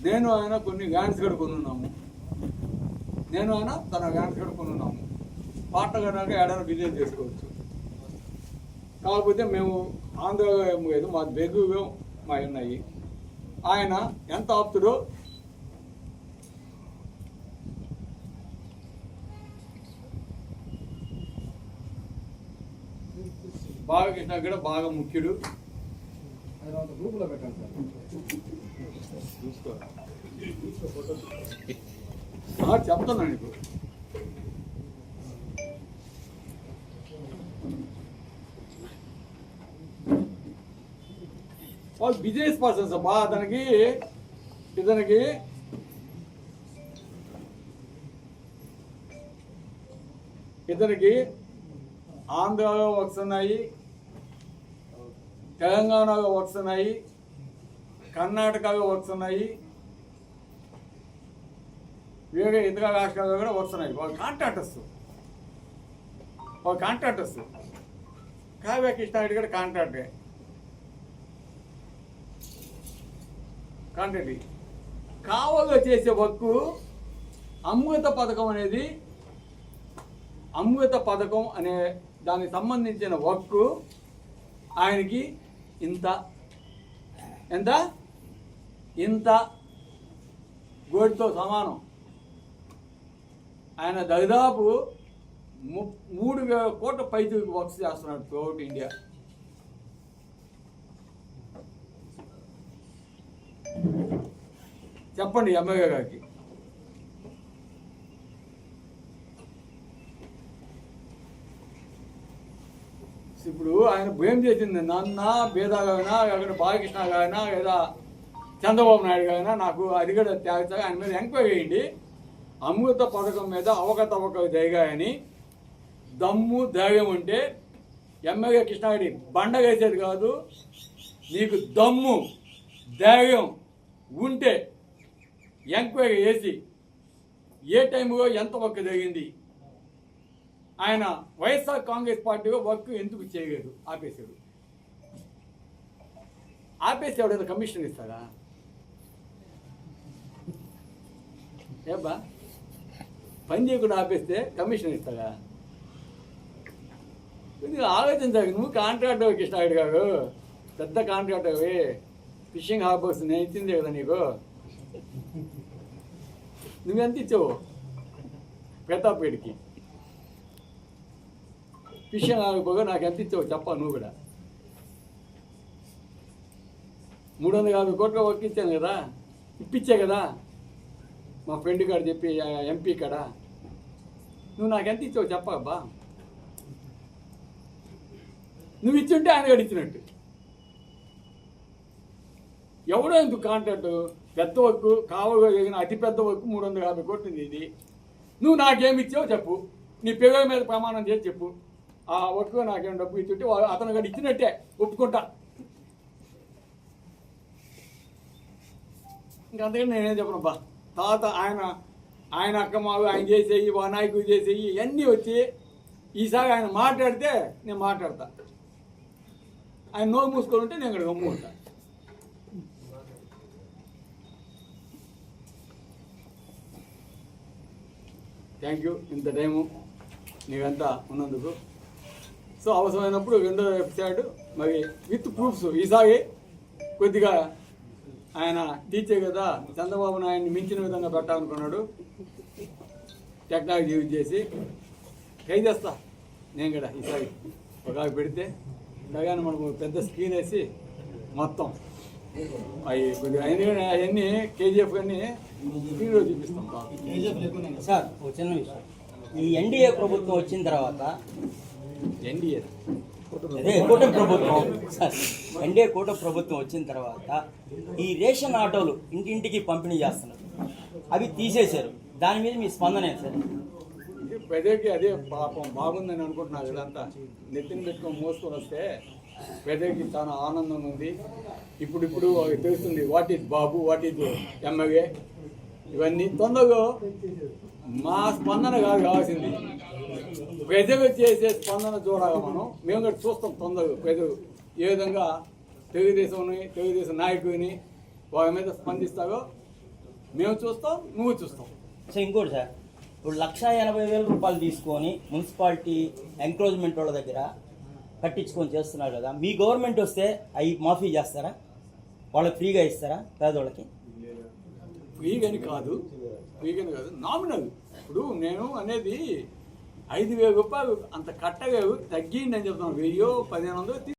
నేను ఆయన కొన్ని వ్యాన్స్ కూడా కొనున్నాము. తన వ్యాన్స్ కూడా కొనున్నాము. పార్ట్నర్ కనుక ఏడైనా బిజినెస్ చేసుకోవచ్చు. కాకపోతే మేము ఆంధ్రలో ఏం లేదు, మా బెగువే మా ఉన్నాయి. ఆయన ఎంత ఆప్తుడో బాలకృష్ణ కూడా బాగా ముఖ్యుడు. చెప్తున్నాను ఇప్పుడు. వాళ్ళు బిజినెస్ పర్సన్స్ అబ్బా. ఇతనికి ఆంధ్రాలో వర్క్స్ ఉన్నాయి, తెలంగాణలో వర్క్స్ ఉన్నాయి, కర్ణాటకలో వర్క్స్ ఉన్నాయి, వేరే ఇతర రాష్ట్రాల్లో కూడా వర్క్స్ ఉన్నాయి. వాళ్ళు కాంట్రాక్టర్స్. కావ్య కృష్ణారెడ్డి కూడా కాంట్రాక్ట్. కావగా చేసే వర్క్ అమృత పథకం అనే దానికి సంబంధించిన వర్క్ ఆయనకి ఇంత గోటితో సమానం. ఆయన దాదాపు 3,000 కోట్ల పైకి వర్క్స్ చేస్తున్నాడు త్రూఅవుట్ ఇండియా. చెప్పండి ఎమ్మెల్యే గారికి. ఇప్పుడు ఆయన భయం చేసింది నన్న బేదాగైనా అక్కడ బాలకృష్ణ గారైనా లేదా చంద్రబాబు నాయుడు గారైనా నాకు అది కూడా త్యాగగా ఆయన మీద ఎంక్వైరీ చేయండి. అమృత పథకం మీద అవకతవకలు జరిగాయని దమ్ము ధైర్యం ఉంటే ఎమ్మెల్యే కృష్ణారెడ్డి బండగేసేది కాదు. నీకు దమ్ము ధైర్యం ఉంటే ఎంక్వైరీ చేసి ఏ టైంలో ఎంత వర్క్ జరిగింది, ఆయన వైఎస్ఆర్ కాంగ్రెస్ పార్టీలో వర్క్ ఎందుకు చేయలేదు, ఆపేసి ఎవడైనా కమిషన్ ఇస్తారా? ఏబ్బా పని చేయకుండా ఆపేస్తే కమిషన్ ఇస్తారా? కొద్దిగా ఆలోచించాలి. నువ్వు కాంట్రాక్టర్ కృష్ణారెడ్డి గారు, పెద్ద కాంట్రాక్టర్. ఫిషింగ్ హార్బర్స్ నేను ఇచ్చింది కదా నీకు. నువ్వెంత ఇచ్చావు ప్రతాపేడికి? ఫిషింగ్ హార్బర్ నాకు ఎంత ఇచ్చావు చెప్పా నువ్వు కూడా. 350 కోట్ల వర్క్ ఇచ్చాను కదా, ఇప్పించే కదా మా ఫ్రెండ్ కాడ చెప్పి ఎంపీ కాడ. నువ్వు నాకు ఎంత ఇచ్చావు చెప్పబ్బా. నువ్వు ఇచ్చుంటే ఆయన కూడా ఇచ్చినట్టు. ఎవడో ఎందుకు కాంట్రాక్టు పెద్ద వర్క్ కావగా జరిగిన అతిపెద్ద వర్క్ 350 కోట్లు ఇది. నువ్వు నాకేమి ఇచ్చావు చెప్పు, నీ పిల్లల మీద ప్రమాణం చేసి చెప్పు. ఆ వర్క్ నాకేం డబ్బు ఇచ్చుంటే అతను కూడా ఇచ్చినట్టే ఒప్పుకుంటా. ఇంకంతకంటే నేనేం చెప్పను బా. తర్వాత ఆయన అక్కమావు ఆయన చేసేయి, వా నాయకులు చేసేయి ఇవన్నీ వచ్చి ఈసారి ఆయన మాట్లాడితే నేను మాట్లాడతా. ఆయన నోరు మూసుకొని ఉంటే నేను ఇక్కడ గమ్ముకుంటా. థ్యాంక్ యూ ఇంత టైము నీకంతా ఉన్నందుకు. సో అవసరమైనప్పుడు 2వ ఎపిసోడ్ మరి విత్ ప్రూఫ్స్. ఈసారి కొద్దిగా ఆయన టీచర్ కదా, చంద్రబాబు నాయుడిని మించిన విధంగా పెట్టాలనుకున్నాడు. టెక్నాలజీ యూజ్ చేసి ట్రై చేస్తా నేను కూడా ఈసారి. ఒక పెడితే అలాగే మనకు పెద్ద స్క్రీన్ వేసి మొత్తం అవి కొద్దిగా అవన్నీ కేజీఎఫ్ కానీ స్క్రీన్లో చూపిస్తాం. సార్ ఒక చిన్న విషయం, ఈ ఎన్డీఏ ప్రభుత్వం వచ్చిన తర్వాత ఎన్డీఏ అదే కూటమి ప్రభుత్వం ఎన్డీఏ కూటమి ప్రభుత్వం వచ్చిన తర్వాత ఈ రేషన్ ఆటోలు ఇంటింటికి పంపిణీ చేస్తున్నారు, అవి తీసేశారు. దాని మీద మీ స్పందన ఏంటి సార్? ఇది ప్రజలకి అదే పాపం బాగుందని అనుకుంటున్నారు. ఇదంతా నెత్తిని పెట్టుకొని మోసుకొని వస్తే ప్రజలకి చాలా ఆనందంగా ఉంది. ఇప్పుడు వాళ్ళకి తెలుస్తుంది what is Babu, what is MLA. ఇవన్నీ తొందరగా మా స్పందన కాదు కావాల్సింది, ప్రజలు చేసే స్పందన చూడాలి. మేము కూడా చూస్తాం తొందరగా ప్రజలు ఏ విధంగా తెలుగుదేశం నాయకుడిని వాళ్ళ మీద స్పందిస్తారో మేము చూస్తాం, నువ్వు చూస్తాం. సో ఇంకోటి సార్, ఇప్పుడు 1,80,000 రూపాయలు తీసుకొని మున్సిపాలిటీ ఎంక్రోచ్మెంట్ వాళ్ళ దగ్గర కట్టించుకొని చేస్తున్నారు కదా, మీ గవర్నమెంట్ వస్తే అవి మాఫీ చేస్తారా? వాళ్ళకి ఫ్రీగా ఇస్తారా పేదవాళ్ళకి? ఫ్రీగని కాదు నామినల్. ఇప్పుడు నేను అనేది 5,000 రూపాయలు అంత కట్టగా తగ్గిందని చెప్తాను. 1,000 1,500